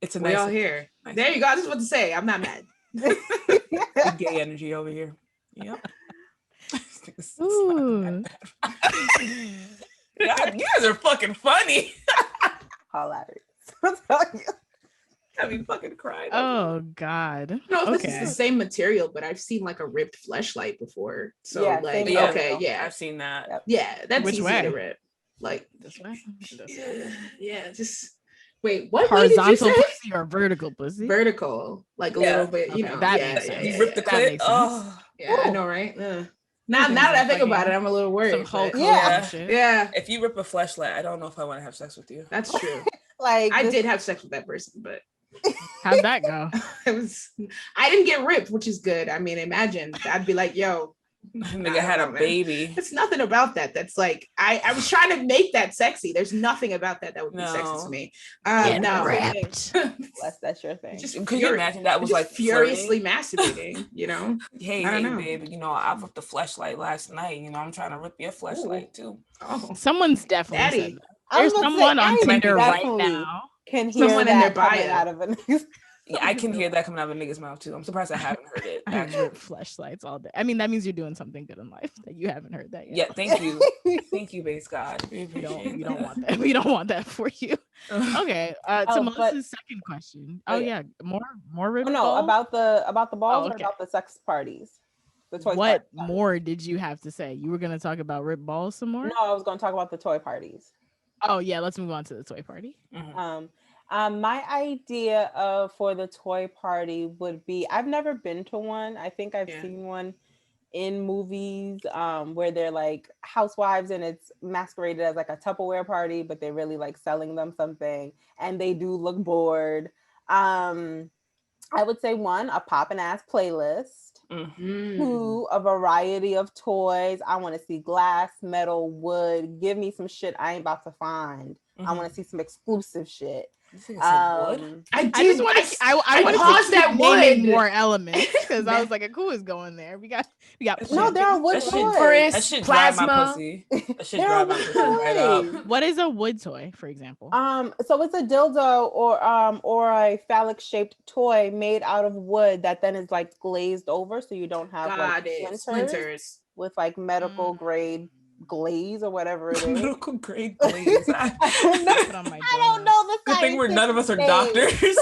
C: it's a
B: We
C: nice
B: all here.
C: nice
B: There you go. I was about to say, I'm not mad.
C: big gay energy over here. Yep. It's not
A: Ooh.
C: that bad. God, you guys are fucking funny.
D: Hilarious.
C: I mean, fucking crying.
A: Oh God.
B: I don't know if this
A: Okay.
B: is the same material, but I've seen like a ripped fleshlight before. So
D: Yeah,
B: like,
D: same
B: okay,
D: material.
B: yeah,
C: I've seen that.
D: Yep.
B: yeah, that's
A: Which
B: easy
A: way?
B: to rip. Like,
A: This way. This way.
B: yeah, just wait. What way did you
A: Horizontal
B: say?
A: pussy or vertical pussy?
B: Vertical, like a
C: Yeah.
B: little bit. You
A: Okay,
B: know,
A: that
B: yeah,
A: makes
B: yeah,
A: sense.
C: You
B: yeah,
C: rip the
A: That
C: clit.
A: makes sense.
C: Oh,
B: yeah, I know, right? Now
A: Things
B: that I
A: are
B: think about it,
A: fucking-
B: I'm a little worried.
A: Some
B: but-
A: Hulk
D: Yeah.
A: Hogan shit.
B: Yeah,
C: if you rip a fleshlight, I don't know if I want to have sex with you.
B: that's true.
D: Like
B: I
D: this-
B: did have sex with that person, but
A: How'd that go?
B: I didn't get ripped, which is good. I mean, imagine I'd be like, yo,
C: Nigga had a
B: man.
C: baby.
B: It's nothing about that. That's like I was trying to make that sexy. There's nothing about that would be sexy
C: No.
B: to me.
A: Get
B: No,
A: ripped.
D: that's your thing.
B: just
C: Could you imagine that was
B: just
C: like
B: furiously
C: flirting?
B: masturbating.
C: Hey,
B: I don't
C: hey,
B: know.
C: babe. I ripped the fleshlight last night. I'm trying to rip your fleshlight too.
B: Oh,
A: Someone's definitely
B: Daddy.
A: said that.
D: I was
A: There's
D: about to say,
A: someone on
D: I
A: Tinder right
D: definitely
A: now.
D: can hear
B: Someone in
D: that
B: their
D: coming
B: bio.
D: out of a
C: Yeah, I can hear that coming out of a nigga's mouth too. I'm surprised I haven't heard it.
A: I
C: Actually.
A: rip fleshlights all day. I mean, that means you're doing something good in life that you haven't heard that yet.
C: Yeah, thank you. Thank you, base God. We
A: We
C: appreciate
A: don't want that. We don't want that for you. Okay. To
D: Oh,
A: Melissa's
D: but-
A: second question.
D: Oh,
A: Oh
D: yeah.
A: yeah, more rip
D: Oh, no,
A: balls?
D: about the balls
A: okay.
D: or about the sex parties? The toy
A: What
D: parties.
A: more did you have to say? You were gonna talk about rip balls some more?
D: No, I was going to talk about the toy parties.
A: Oh yeah, let's move on to the toy party.
C: Mhm.
D: My idea for the toy party would be, I've never been to one. I think I've
B: Yeah.
D: seen one in movies where they're like housewives and it's masqueraded as like a Tupperware party, but they're really like selling them something and they do look bored. I would say one, a poppin' ass playlist.
B: Mm.
D: Two, a variety of toys. I want to see glass, metal, wood. Give me some shit I ain't about to find. I want to see some exclusive shit.
C: You think I said wood?
B: I did.
A: I just want to. I want
B: paused
A: to
B: that
A: keep naming
B: wood.
A: more elements because I was like, "Who is going there?" We got.
D: No, there are wood
C: That shit-
D: toys.
C: That shit drive my
B: Plasma.
C: pussy. That shit
D: There are
C: drive my
D: wood
C: pussy right up.
D: toys.
A: What is a wood toy, for example?
D: So it's a dildo or a phallic shaped toy made out of wood that then is like glazed over so you don't have
B: Got
D: like
B: it.
D: splinters
B: Splinters.
D: with like medical grade glaze or whatever it is.
C: Medical grade glaze.
D: I don't know.
A: Put on my
D: I don't know the
C: Good thing we're none of us are
D: scientific
C: doctors.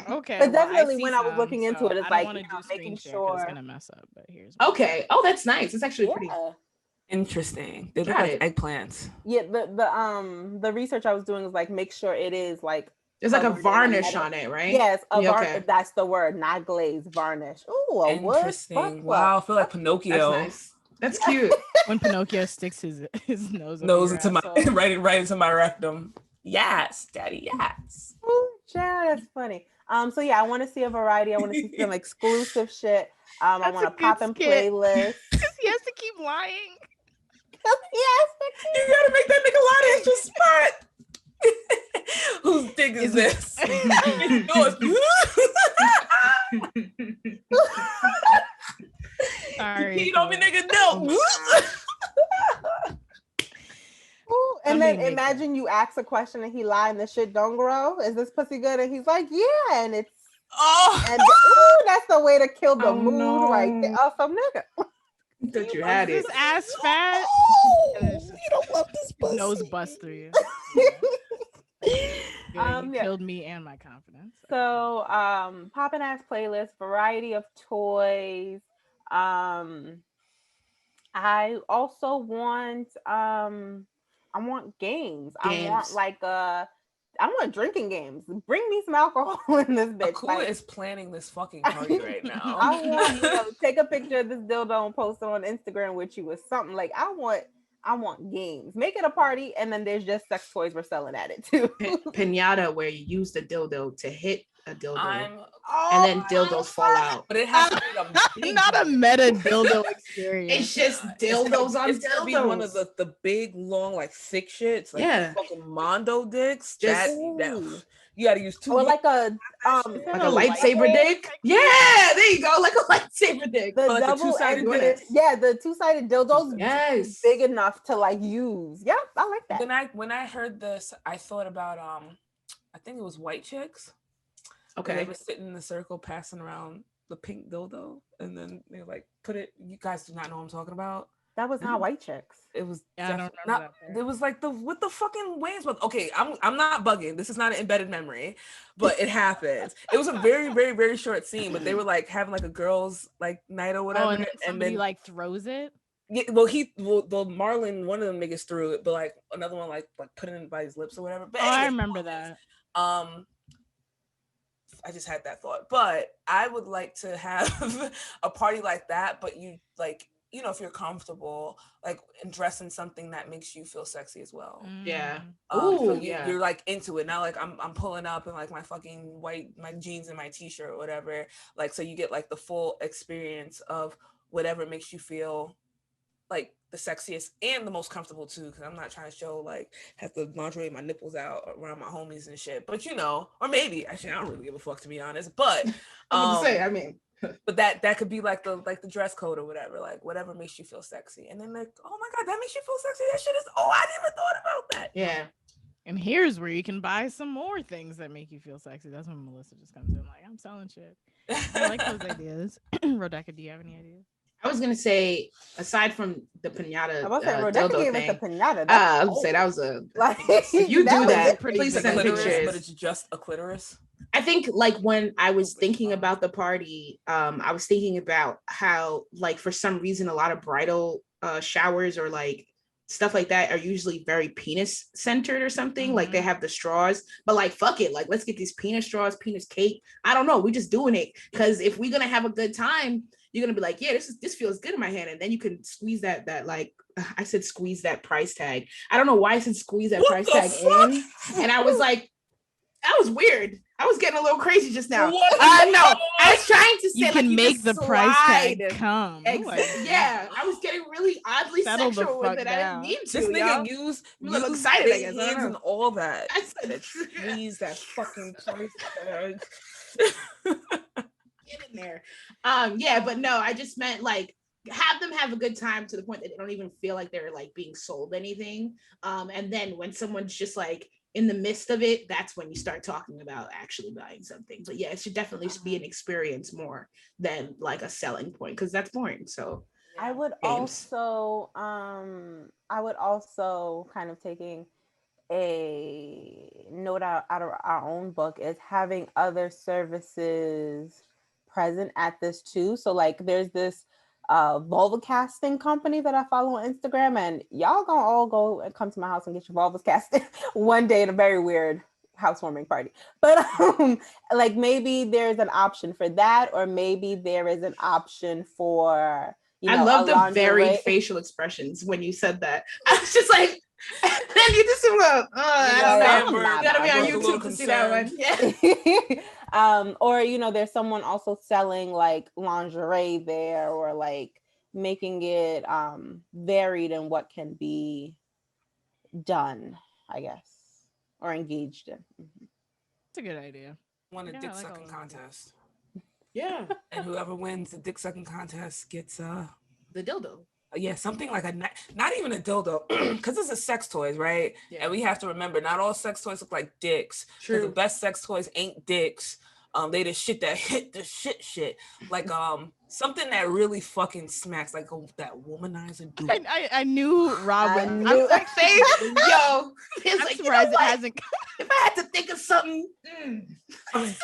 A: Okay.
D: But
A: well, I
D: definitely
A: see
D: when I was
A: some,
D: looking into
A: so
D: it, it's
A: I don't
D: like,
A: want to
D: you know,
A: do
D: making
A: screen share 'cause it's
D: sure.
A: gonna mess up. But here's
B: Okay. Oh, that's nice. It's actually pretty.
D: Yeah.
C: Interesting. They look
B: Got
C: like
B: it.
C: eggplants.
D: Yeah, the research I was doing was like make sure it is like
B: There's like a
D: covered in
B: varnish
D: metal.
B: on it, right?
D: Yes, a
B: Yeah,
D: varnish.
B: okay.
D: That's the word, not glaze, varnish. Ooh, a wood.
C: Interesting. Wow, I feel like
B: That's
C: Pinocchio.
B: nice. That's cute.
A: when Pinocchio sticks his nose up
C: Nose
A: your
C: into my
A: asshole.
C: right into my rectum. Yes, daddy, yes.
D: Ooh, child, that's funny. So yeah, I want to see a variety. I want to see some exclusive shit. I
A: That's
D: want
A: a
D: a poppin'
A: good skit.
D: playlist.
A: Because he has to keep lying.
D: Yes,
C: You gotta make that nigga lie to extra spot. Whose dick is this? It's yours.
A: Sorry.
C: You know me,
A: but-
C: nigga. No.
D: Ooh, and
A: Somebody
D: then
A: make
D: imagine you ask a question and he lie and the shit don't grow. Is this pussy good? And he's like, yeah, and it's
C: Oh.
D: and ooh, that's the way to kill the
C: Oh,
D: mood right there.
C: no.
D: Oh, some nigga.
B: Thought you had
A: Is
B: it.
A: this ass fat?
C: Oh,
A: And it's
C: you
A: just-
C: don't love this
A: His
C: pussy.
A: nose bust through you. Good, you
D: Yeah.
A: killed me and my confidence.
D: So poppin' ass playlist, variety of toys. I also want I want games. I want
B: Games.
D: I want drinking games. Bring me some alcohol in this bitch.
C: Akua
D: Like,
C: is planning this fucking party right now.
D: I want, you know, take a picture of this dildo and post it on Instagram with you or something. Like I want games. Make it a party, and then there's just sex toys we're selling at it too.
B: Pinata where you use the dildo to hit a dildo
C: I'm,
B: and then dildos fall out.
C: but it has to be a big
A: Not a
C: one.
A: meta dildo experience.
B: It's just
C: It's
B: dildos
C: gonna-
B: on
C: it's gonna be one of
B: dildos.
C: the big long like thick shits, like
B: Yeah.
C: fucking Mondo dicks.
B: Just-
D: Ooh.
C: You gotta use two.
D: Or like a
B: Like a
A: a
B: lightsaber
A: lightsaber
B: dick. Yeah, there you go. Like a lightsaber dick.
D: the
C: Or like a
D: double
C: two-sided
D: edged,
B: dick.
D: yeah, the two-sided dildos
B: Yes.
D: big enough to like use. Yep, I like that.
C: when I heard this, I thought about I think it was White Chicks. Okay. They
B: Okay.
C: were sitting in the circle passing around the pink dildo, and then they like put it. You guys do not know what I'm talking about.
D: That was not White Chicks.
C: It was
A: Yeah, I don't
C: definitely
A: remember
C: not.
A: that part.
C: It was like with the fucking waves. But okay, I'm not bugging. This is not an embedded memory, but it happens. It was a very very very short scene, but they were like having like a girls like night or whatever,
A: Oh, and then somebody like throws it.
C: yeah, well the Marlon, one of them niggas threw it, but like another one like put it in by his lips or whatever. But
A: Oh, I
C: anyway,
A: remember that.
C: I just had that thought, but I would like to have a party like that, but you like, you know, if you're comfortable, like, and dress in something that makes you feel sexy as well.
B: Yeah.
C: So
B: Ooh, yeah.
C: you're like into it. Not like I'm pulling up in like my fucking my jeans and my t-shirt or whatever. Like, so you get like the full experience of whatever makes you feel like the sexiest and the most comfortable too, because I'm not trying to show like have to lingerie my nipples out around my homies and shit. But you know, or maybe actually I don't really give a fuck, to be honest. But
B: I'm gonna say, I mean,
C: but that could be like the dress code or whatever, like whatever makes you feel sexy. And then like, oh my god, that makes you feel sexy. That shit is, oh, I never thought about that.
B: yeah.
A: And here's where you can buy some more things that make you feel sexy. That's when Melissa just comes in like, I'm selling shit. I like those ideas. Rebecca, do you have any ideas?
B: I was gonna say, aside from the pinata,
D: I was saying, Rebecca
B: dildo
D: gave
B: thing,
D: us the pinata.
B: I would say that was a.
D: like
B: If you do
A: was
B: that,
A: pretty
B: please
A: big.
B: send
C: Clitoris,
B: pictures.
C: but it's just a clitoris.
B: I think like when I was
C: Oh,
B: thinking
C: wow.
B: about the party, I was thinking about how like for some reason a lot of bridal showers or like stuff like that are usually very penis centered or something. Like they have the straws, but like fuck it, like let's get these penis straws, penis cake. I don't know, we just doing it because if we're gonna have a good time, you're gonna be like, yeah, this feels good in my hand, and then you can squeeze that like I said squeeze that price tag. I don't know why I said squeeze that
C: What
B: price
C: the
B: tag
C: fuck?
B: in, and I was like. That was weird. I was getting a little crazy just now.
C: What?
B: No, I was trying to say
A: You
B: like,
A: can make
B: just
A: the price tag
B: slide.
A: come.
B: Yeah, I was getting really oddly
A: Settle the
B: sexual with
A: fuck
B: it. I
A: down.
B: didn't mean to.
C: This nigga
B: y'all.
C: use
B: I'm a little excited, I
C: big
B: guess. I don't
C: hands
B: know.
C: and all that.
B: I said
C: Said squeeze that fucking price tag.
B: get in there. Yeah, but no, I just meant like have them have a good time to the point that they don't even feel like they're like being sold anything. And then when someone's just like in the midst of it, that's when you start talking about actually buying something. But yeah, it should definitely be an experience more than like a selling point because that's boring. So
D: I would
B: Games.
D: I would also kind of taking a note out of our own book is having other services present at this too. So like there's this vulva casting company that I follow on Instagram, and y'all gonna all go and come to my house and get your vulvas casted one day at a very weird housewarming party. But like maybe there's an option for that, or maybe there is an option for
B: I
D: a
B: love the very
D: lingerie.
B: facial expressions when you said that. I was just like, then you just went, I don't
D: Yeah,
B: know.
D: I'm not
B: You gotta be on
C: a little
B: YouTube to see that one. Yeah.
D: Or there's someone also selling like lingerie there, or like making it varied in what can be done, I guess, or engaged in.
A: It's a good idea.
C: Won a
A: Yeah, I
C: dick
A: like all
C: sucking
A: of
C: contest,
B: Yeah.
C: and whoever wins the dick sucking contest gets
B: The dildo.
C: yeah, something like not even a dildo, because this is sex toys, right?
B: Yeah.
C: And we have to remember, not all sex toys look like dicks. Because the
B: True.
C: best sex toys ain't dicks. They the shit that hit the shit. Like something that really fucking smacks, like that womanizer dude.
A: I knew Rob
D: I
A: would.
D: knew-
A: I'm
B: Say, yo, it's
A: I'm
B: like,
A: surprised it
B: what?
A: hasn't.
B: If I had to think of something,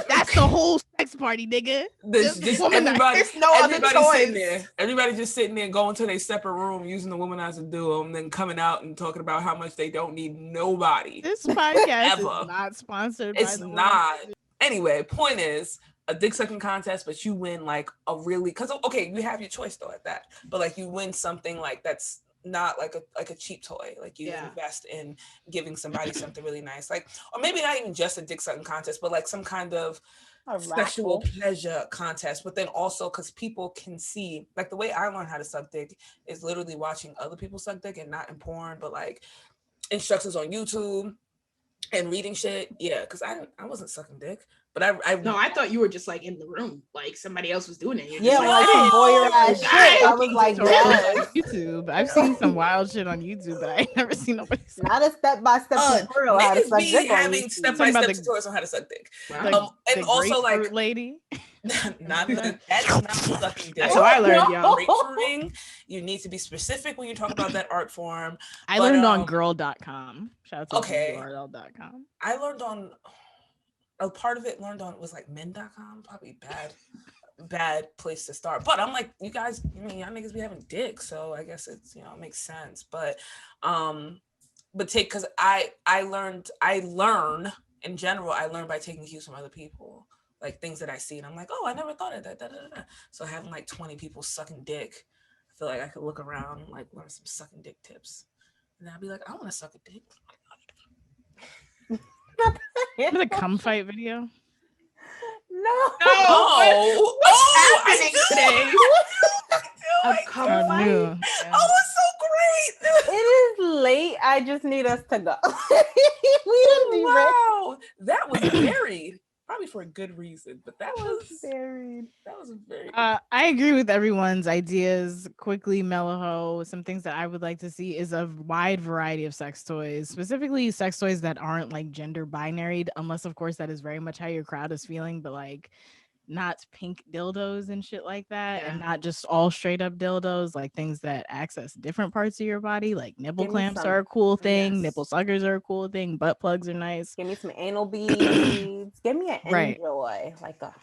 A: That's the whole sex party, nigga.
C: Just
A: womanizer.
C: everybody,
B: There's no other
C: everybody sitting
B: toys.
C: there. Everybody just sitting there, going to their separate room, using the womanizer duo, and then coming out and talking about how much they don't need nobody.
A: This podcast
C: Ever.
A: is not sponsored.
C: It's
A: by the
C: not. Anyway, point is a dick sucking contest, but you win like a really, because okay, you have your choice though at that, but like you win something like that's not like a cheap toy. Like you invest in giving somebody something really nice, like, or maybe not even just a dick sucking contest, but like some kind of sexual pleasure contest. But then also because people can see, like the way I learned how to suck dick is literally watching other people suck dick, and not in porn, but like instructions on YouTube and reading shit. Yeah, because I wasn't sucking dick, but
B: I thought you were just like in the room, like somebody else was doing it. You're
D: Yeah,
B: just
D: like some voyeur ass shit. I was like,
A: on YouTube. I've seen some wild shit on YouTube, but I ain't never seen nobody.
D: Not a step-by-step tutorial how to
C: niggas
D: suck
C: be
D: dick on
C: having
D: YouTube.
C: step-by-step tutorials on how to suck dick.
B: Wow.
C: And also like
A: grapefruit lady.
C: not that's not sucking dick.
B: That's what I learned, y'all.
C: Grapefruiting, you need to be specific when you talk about that art form.
A: I learned on girl.com. Shout out to URL.com.
C: I learned on a part of it. Learned on was like men.com. Probably bad place to start. But I'm like, you guys, I mean, y'all niggas be having dick, so I guess it's, it makes sense. But take, because I learn in general, I learn by taking cues from other people, like things that I see, and I'm like, oh, I never thought of that. Da, da, da. So having like 20 people sucking dick, I feel like I could look around and like learn some sucking dick tips, and then I'd be like, I want to suck a dick.
A: The cum fight video.
D: No.
B: What's happening today? A cum fight?
A: Yeah.
C: Oh, it's so great.
D: It is late. I just need us to go. We didn't be ready.
C: Wow, that was varied. Probably for a good reason, but that was
D: Varied.
C: that was very
A: I agree with everyone's ideas. Quickly, Mellow, some things that I would like to see is a wide variety of sex toys, specifically sex toys that aren't like gender binary, unless of course that is very much how your crowd is feeling, but like not pink dildos and shit like that, and not just all straight up dildos, like things that access different parts of your body, like nipple clamps are a cool thing, nipple suckers are a cool thing, butt plugs are nice.
D: Give me some anal beads. Give me an
A: Right.
D: Enjoy, like a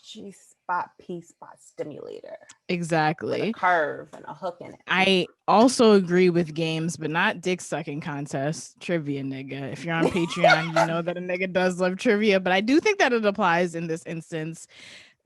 D: G-spot, P-spot stimulator.
A: Exactly.
D: With a curve and a hook in it.
A: I also agree with games, but not dick sucking contests. Trivia, nigga. If you're on Patreon, you know that a nigga does love trivia, but I do think that it applies in this instance.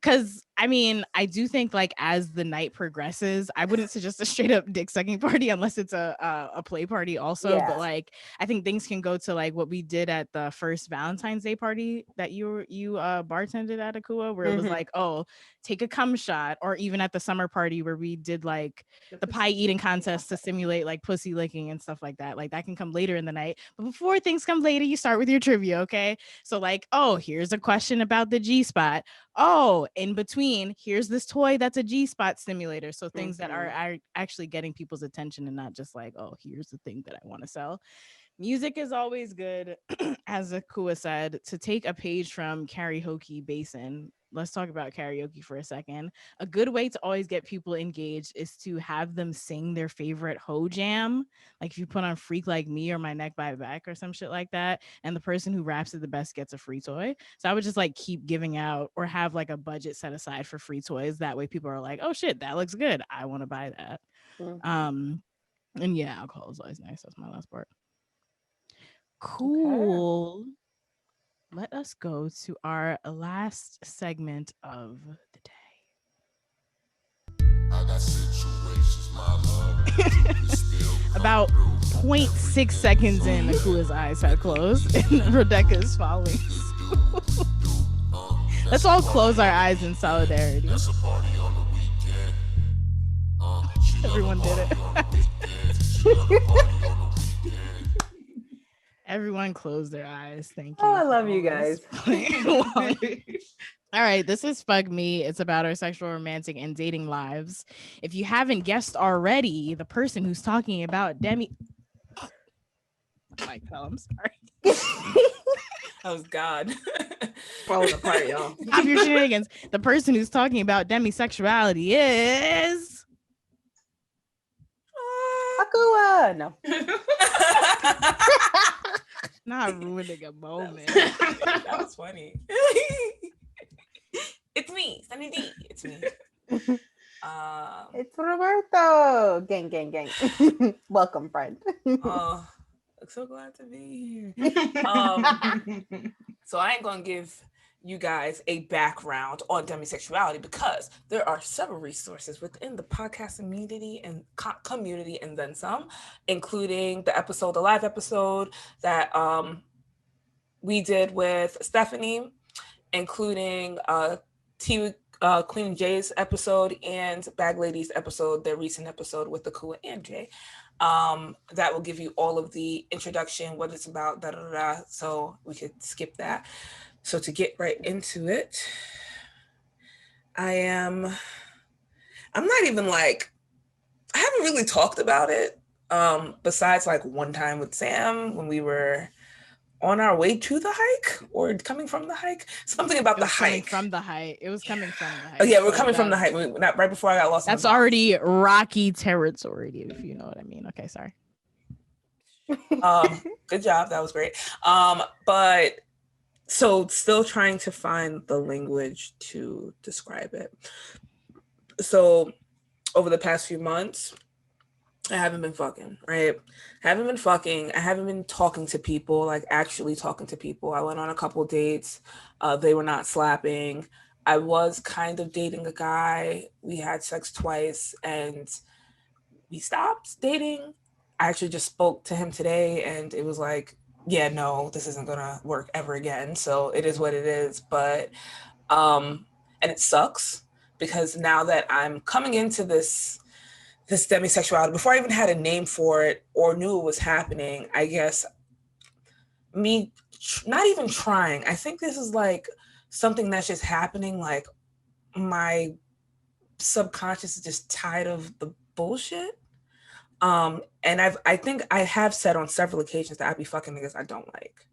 A: Because I mean, I do think like as the night progresses, I wouldn't suggest a straight up dick sucking party unless it's a play party also.
D: Yeah.
A: But like, I think things can go to like what we did at the first Valentine's Day party that you bartended at Akua, where it was like, oh, take a cum shot, or even at the summer party where we did like the pie eating contest to simulate like pussy licking and stuff like that. Like that can come later in the night. But before things come later, you start with your trivia, okay? So like, oh, here's a question about the G spot. Oh, in between, here's this toy that's a G-spot stimulator. So things that are actually getting people's attention and not just like, oh, here's the thing that I want to sell. Music is always good, as Akua said, to take a page from karaoke basin. let's talk about karaoke for a second. A good way to always get people engaged is to have them sing their favorite hoe jam. Like if you put on Freak Like Me or My Neck by Back or some shit like that, and the person who raps it the best gets a free toy. So I would just like keep giving out or have like a budget set aside for free toys. That way people are like, oh shit, that looks good. I want to buy that. And yeah, alcohol is always nice. That's my last part. Cool. Let us go to our last segment of the day. About 0.6 seconds in, Akua's eyes had closed and Rebecca is following. Let's all close our eyes in solidarity. Everyone did it. Everyone closed their eyes. Thank you.
D: Oh, I love you guys.
A: All right, this is Fuck Me. It's about our sexual, romantic, and dating lives. If you haven't guessed already, the person who's talking about Demi... Mike fell, I'm sorry.
C: That was God. Falling apart, y'all.
A: Stop your shenanigans. The person who's talking about demisexuality is...
D: Akua. No.
A: Not ruining a moment.
C: That was funny. It's me, Sunny D. It's me.
D: It's Roberto. Gang, gang, gang. Welcome, friend.
C: I'm so glad to be here. So I ain't gonna give you guys a background on demisexuality because there are several resources within the podcast community and community and then some, including the live episode that we did with Stephanie, including Queen Jay's episode and Bag Lady's episode, their recent episode with Akua and Jay. That will give you all of the introduction, what it's about, so we could skip that. So to get right into it, I'm not even like, I haven't really talked about it, besides like one time with Sam when we were on our way to the hike or coming from the hike. Something about the hike.
A: From the hike. It was coming from the hike.
C: Oh yeah, we're coming from the hike. Not right before I got lost.
A: That's already rocky territory, if you know what I mean. Okay, sorry.
C: Good job. That was great. But so still trying to find the language to describe it. So over the past few months, I haven't been fucking, right? I haven't been talking to people, like actually talking to people. I went on a couple dates. They were not slapping. I was kind of dating a guy. We had sex twice and we stopped dating. I actually just spoke to him today and it was like, yeah, no, this isn't gonna work ever again. So it is what it is. But, and it sucks because now that I'm coming into this demisexuality, before I even had a name for it or knew it was happening, I guess me not even trying, I think this is like something that's just happening. Like my subconscious is just tired of the bullshit. And I think I have said on several occasions that I be fucking niggas I don't like.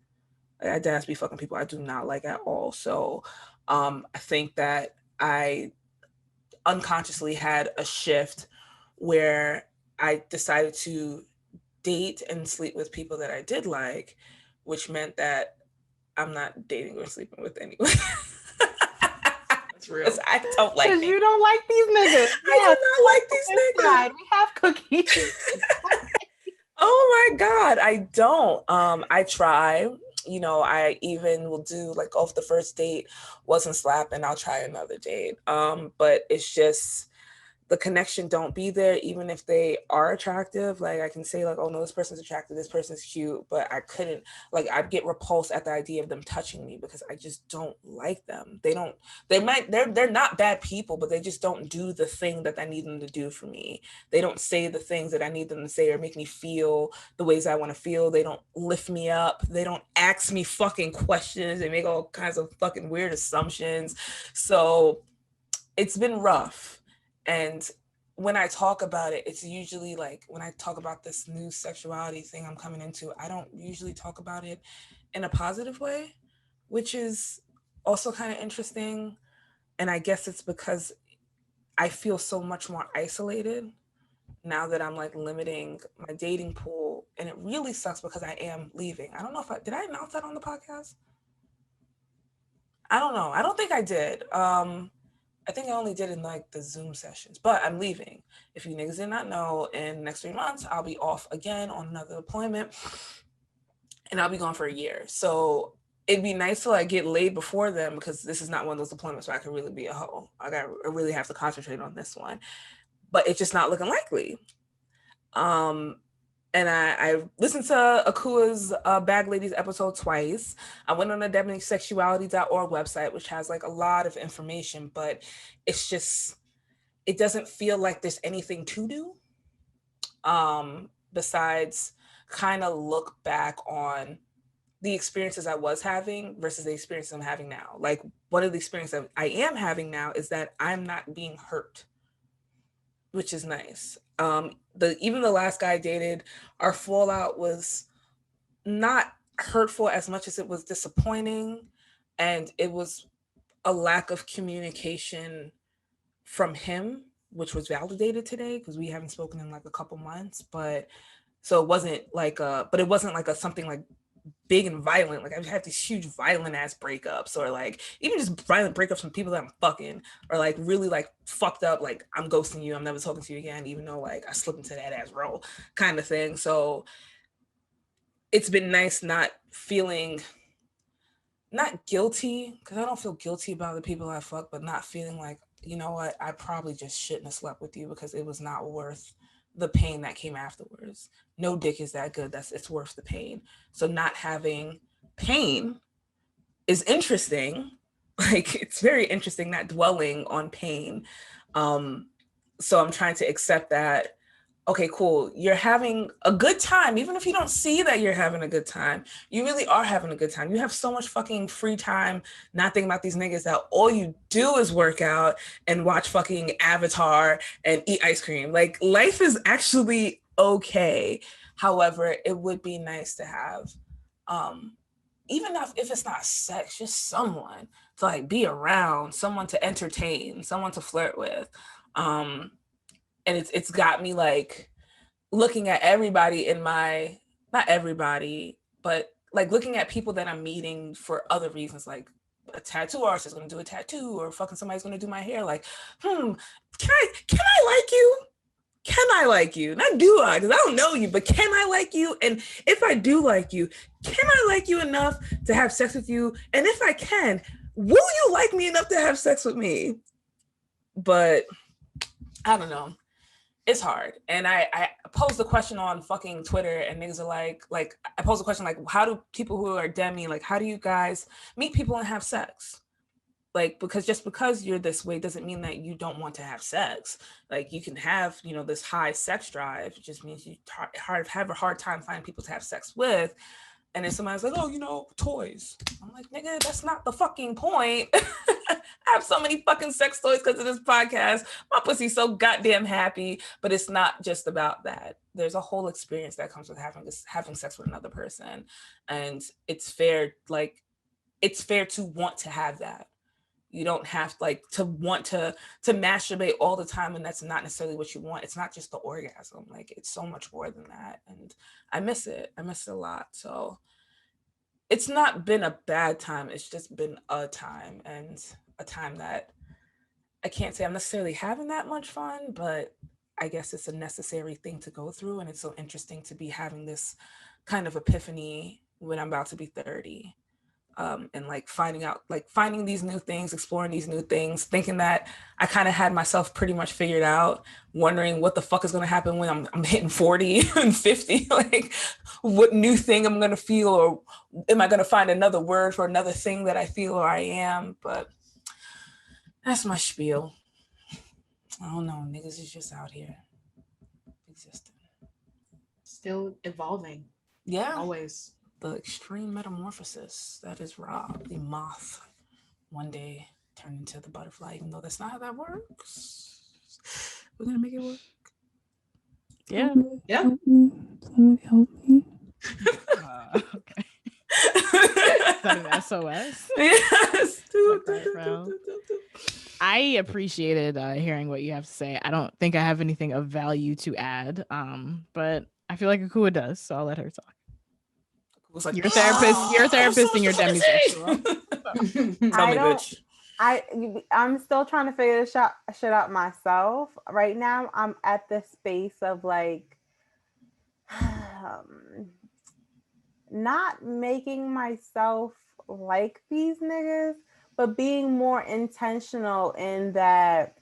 C: I dance be fucking people I do not like at all. So I think that I unconsciously had a shift where I decided to date and sleep with people that I did like, which meant that I'm not dating or sleeping with anyone. That's real. I don't like
D: Because you don't like these niggas.
C: I do not like these niggas.
D: We have cookies.
C: Oh my God, I don't. I try. You know, I even will do like off the first date wasn't slapping, I'll try another date. But it's just the connection don't be there, even if they are attractive. Like I can say like, oh no, this person's attractive, this person's cute, but I couldn't, like I'd get repulsed at the idea of them touching me because I just don't like them. They're not bad people, but they just don't do the thing that I need them to do for me. They don't say the things that I need them to say or make me feel the ways I want to feel. They don't lift me up. They don't ask me fucking questions. They make all kinds of fucking weird assumptions. So it's been rough. And when I talk about it, it's usually like when I talk about this new sexuality thing I'm coming into, I don't usually talk about it in a positive way, which is also kind of interesting. And I guess it's because I feel so much more isolated now that I'm like limiting my dating pool. And it really sucks because I am leaving. I don't know if did I announce that on the podcast? I don't know. I don't think I did. I think I only did in like the Zoom sessions, but I'm leaving. If you niggas did not know, in the next 3 months, I'll be off again on another deployment and I'll be gone for a year. So it'd be nice to like get laid before then, because this is not one of those deployments where I can really be a hoe. I really have to concentrate on this one, but it's just not looking likely. And I listened to Akua's Bag Ladies episode twice. I went on the Demisexuality.org website, which has like a lot of information, but it's just, it doesn't feel like there's anything to do besides kind of look back on the experiences I was having versus the experiences I'm having now. Like, one of the experiences I am having now is that I'm not being hurt, which is nice. Even the last guy I dated, our fallout was not hurtful as much as it was disappointing, and it was a lack of communication from him, which was validated today because we haven't spoken in like a couple months. But so it wasn't like something like big and violent. Like, I've had these huge violent ass breakups, or like even just violent breakups from people that I'm fucking, or like really like fucked up, like I'm ghosting you, I'm never talking to you again, even though like I slipped into that ass role kind of thing. So it's been nice not feeling, not guilty, because I don't feel guilty about the people I fuck, but not feeling like, you know what, I probably just shouldn't have slept with you because it was not worth the pain that came afterwards. No dick is that good. It's worth the pain. So not having pain is interesting. Like, it's very interesting, not dwelling on pain. So I'm trying to accept that, okay, cool, you're having a good time. Even if you don't see that you're having a good time, you really are having a good time. You have so much fucking free time not thinking about these niggas that all you do is work out and watch fucking Avatar and eat ice cream. Like, life is actually okay. However, it would be nice to have, even if it's not sex, just someone to like be around, someone to entertain, someone to flirt with. And it's got me like looking at everybody in my, not everybody, but like looking at people that I'm meeting for other reasons, like a tattoo artist is going to do a tattoo, or fucking somebody's going to do my hair. Like, can I like you? Can I like you? Not do I, because I don't know you, but can I like you? And if I do like you, can I like you enough to have sex with you? And if I can, will you like me enough to have sex with me? But I don't know. It's hard. And I posed the question on fucking Twitter, and niggas are like I posed a question like, how do people who are demi, like, how do you guys meet people and have sex? Like, because just because you're this way doesn't mean that you don't want to have sex. Like, you can have, you know, this high sex drive. It just means you have a hard time finding people to have sex with. And then somebody's like, oh, you know, toys. I'm like, nigga, that's not the fucking point. I have so many fucking sex toys because of this podcast. My pussy's so goddamn happy. But it's not just about that. There's a whole experience that comes with having sex with another person. And it's fair to want to have that. You don't have like to want to masturbate all the time, and that's not necessarily what you want. It's not just the orgasm. Like, it's so much more than that. And I miss it. I miss it a lot. So it's not been a bad time. It's just been a time, and a time that I can't say I'm necessarily having that much fun, but I guess it's a necessary thing to go through. And it's so interesting to be having this kind of epiphany when I'm about to be 30. And like finding these new things, exploring these new things, thinking that I kind of had myself pretty much figured out, wondering what the fuck is going to happen when I'm hitting 40 and 50, like what new thing I'm going to feel, or am I going to find another word for another thing that I feel or I am? But that's my spiel. I don't know, niggas is just out here existing.
B: Still evolving.
C: Yeah.
B: Always.
C: The extreme metamorphosis that is Rob, the moth, one day turned into the butterfly, even though that's not how that works. We're gonna make it work.
A: Yeah.
B: Yeah.
D: Help me.
A: Okay. Is that an SOS?
C: Yes.
A: Like that, bro. I appreciated hearing what you have to say. I don't think I have anything of value to add, but I feel like Akua does, so I'll let her talk.
C: Was like,
A: You're a therapist. You're a therapist, and you're demisexual.
C: Tell
D: I
C: me,
D: don't-
C: bitch.
D: I'm still trying to figure this shit out myself. Right now, I'm at this space of like not making myself like these niggas, but being more intentional in that,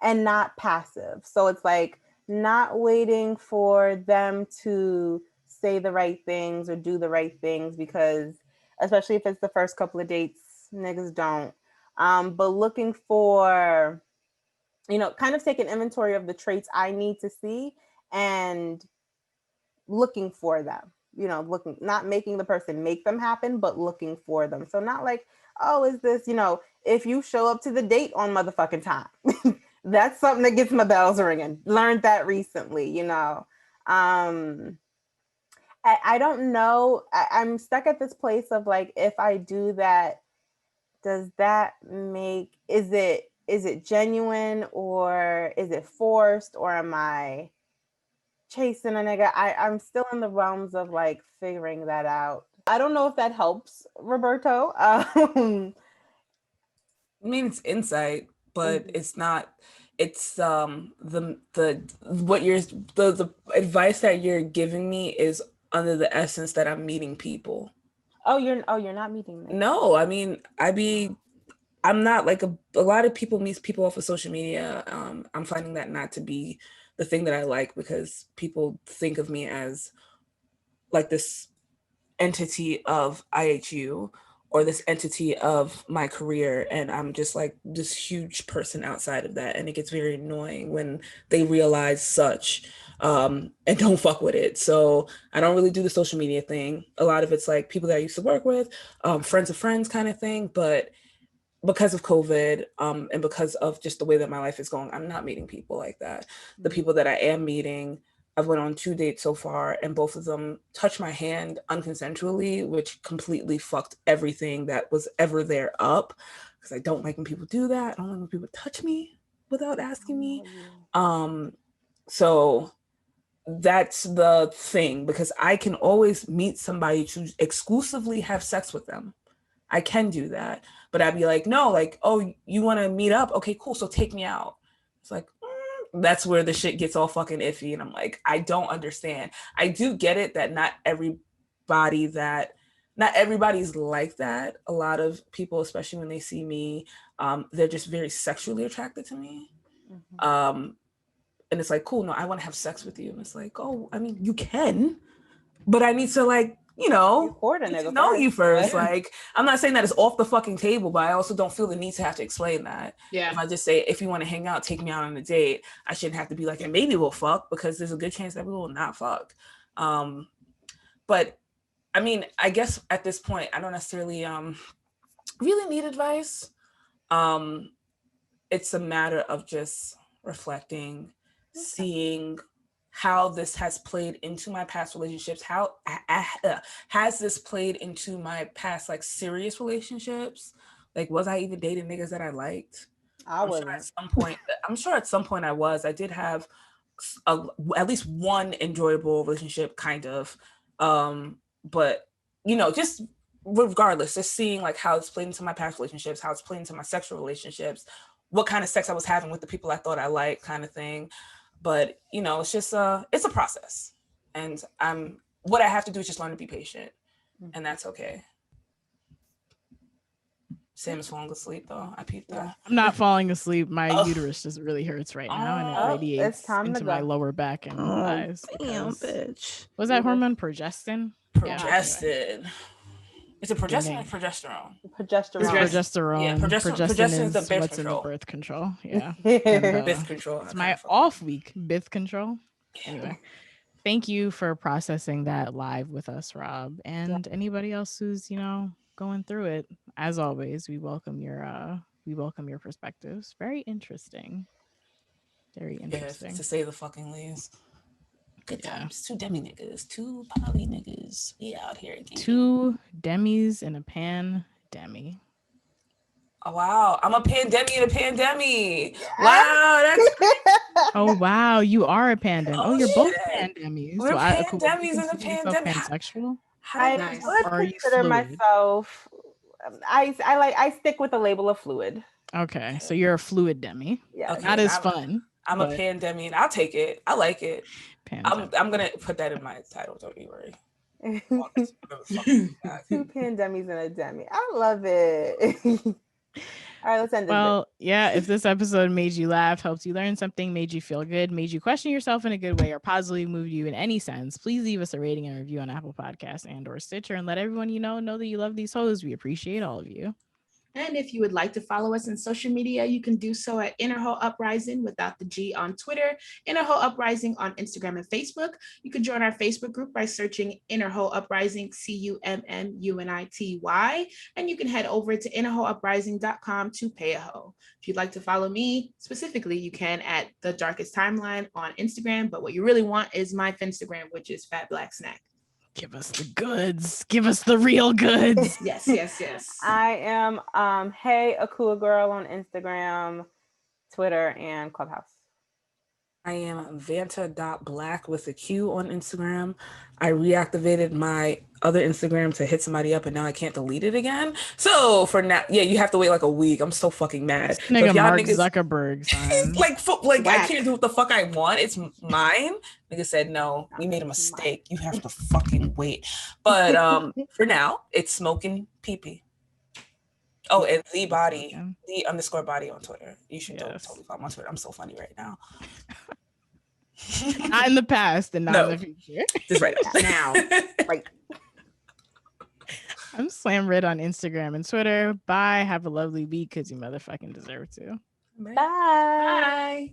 D: and not passive. So it's like not waiting for them to say the right things or do the right things, because especially if it's the first couple of dates, niggas don't. But looking for, kind of taking inventory of the traits I need to see and looking for them, not making the person make them happen, but looking for them. So not like, oh, is this, if you show up to the date on motherfucking time, that's something that gets my bells ringing. Learned that recently, I don't know. I'm stuck at this place of like, if I do that, does that make, is it genuine, or is it forced, or am I chasing a nigga? I'm still in the realms of like figuring that out. I don't know if that helps, Roberto.
C: I mean, it's insight, but it's not. It's the advice that you're giving me is under the essence that I'm meeting people.
D: You're not meeting me.
C: No, I mean, I'm not like a lot of people meet people off of social media. I'm finding that not to be the thing that I like, because people think of me as like this entity of IHU or this entity of my career, and I'm just like this huge person outside of that, and it gets very annoying when they realize such and don't fuck with it. So I don't really do the social media thing. A lot of it's like people that I used to work with, friends of friends kind of thing, but because of COVID, and because of just the way that my life is going, I'm not meeting people like that. The people that I am meeting, I've went on 2 dates so far, and both of them touched my hand unconsensually, which completely fucked everything that was ever there up, because I don't like when people do that. I don't like when people touch me without asking me. So that's the thing, because I can always meet somebody to exclusively have sex with them. I can do that, but I'd be like, no, like, oh, you want to meet up? Okay, cool. So take me out. It's like, that's where the shit gets all fucking iffy. And I'm like, I don't understand. I do get it that not everybody's like that. A lot of people, especially when they see me, they're just very sexually attracted to me. And it's like, cool, no, I want to have sex with you. And it's like, oh, I mean, you can, but I need to like, get to know you first. Like, I'm not saying that it's off the fucking table, but I also don't feel the need to have to explain that.
B: Yeah.
C: If I just say, if you want to hang out, take me out on a date, I shouldn't have to be like, and maybe we'll fuck, because there's a good chance that we will not fuck. But I mean, I guess at this point, I don't necessarily really need advice. It's a matter of just reflecting, seeing how this has played into my past relationships. How has this played into my past like serious relationships? Like, was I even dating niggas that I liked? I'm sure at some point I was. I did have at least one enjoyable relationship, kind of. But just regardless, just seeing like how it's played into my past relationships, how it's played into my sexual relationships, what kind of sex I was having with the people I thought I liked, kind of thing. But it's just it's a process, and what I have to do is just learn to be patient, and that's okay. Sam is falling asleep though. I peeped that.
A: I'm not falling asleep. My uterus just really hurts right now, and it radiates into my lower back and thighs.
C: Damn, bitch.
A: Was that hormone progestin?
C: Progestin. Is it progestin or progesterone?
D: Progesterone.
A: Progesterone.
C: Yeah, progestin is the birth
A: what's
C: control.
A: In the birth control. Yeah.
C: Birth control.
A: It's my off week. Birth control. Anyway, thank you for processing that live with us, Rob, and anybody else who's going through it. As always, we welcome your perspectives. Very interesting. Very interesting.
C: To say the fucking least. Good
A: Yeah.
C: times. 2 demi niggas. 2 poly niggas. We out here again.
A: 2 demis and a Pan Demi.
C: Oh, wow. I'm a Pan-Demi and a Pan-Demi. Wow, that's
A: Oh wow, you are a Pan-Demi. Oh, you're both
C: shit.
A: Pan-Demis.
C: We're
A: Cool.
C: Pan-Demis and a
A: Consider yourself
C: Pan-Demi.
A: pansexual?
C: How
D: I
C: did
B: Nice.
D: would
A: Or are you
D: consider
A: fluid?
D: myself. I stick with the label of fluid.
A: Okay, so you're a fluid Demi.
D: Yeah.
C: Okay.
A: Not as
C: I'm-
A: fun.
C: I'm a Pan-Demi and I'll take it. I like it. I'm gonna put that in my title. Don't you worry.
D: Two pandemis and a demi. I love it. All right, let's end this.
A: Well, yeah, if this episode made you laugh, helped you learn something, made you feel good, made you question yourself in a good way, or positively moved you in any sense, please leave us a rating and review on Apple Podcasts and or Stitcher and let everyone you know that you love these hoes. We appreciate all of you.
B: And if you would like to follow us on social media, you can do so at Interho Uprising without the G on Twitter, Interho Uprising on Instagram and Facebook. You can join our Facebook group by searching Interho Uprising, CUMMUNITY, and you can head over to interhouprising.com to pay a hoe. If you'd like to follow me specifically, you can at The Darkest Timeline on Instagram, but what you really want is my Finstagram, which is Fat Black Snack.
A: Give us the goods. Give us the real goods.
B: Yes.
D: I am Hey Akua Girl on Instagram, Twitter, and Clubhouse.
C: I am Vanta.black with a Q on Instagram. I reactivated my other Instagram to hit somebody up and now I can't delete it again. So for now, yeah, you have to wait like a week. I'm so fucking mad. So
A: Nigga,
C: if y'all
A: Mark
C: niggas,
A: Zuckerberg, son.
C: like I
B: Whack.
C: can't do what the fuck I want. It's mine. Nigga said no. We made a mistake. You have to fucking wait. But for now, it's smoking pee-pee. Oh, and the Baddie, the _ Baddie on Twitter. You should totally follow my Twitter. I'm so funny right now.
A: Not in the past and not in the future.
C: Just right
B: Now.
C: Right.
A: I'm Slam Red on Instagram and Twitter. Bye. Have a lovely week because you motherfucking deserve to.
D: Bye.
B: Bye.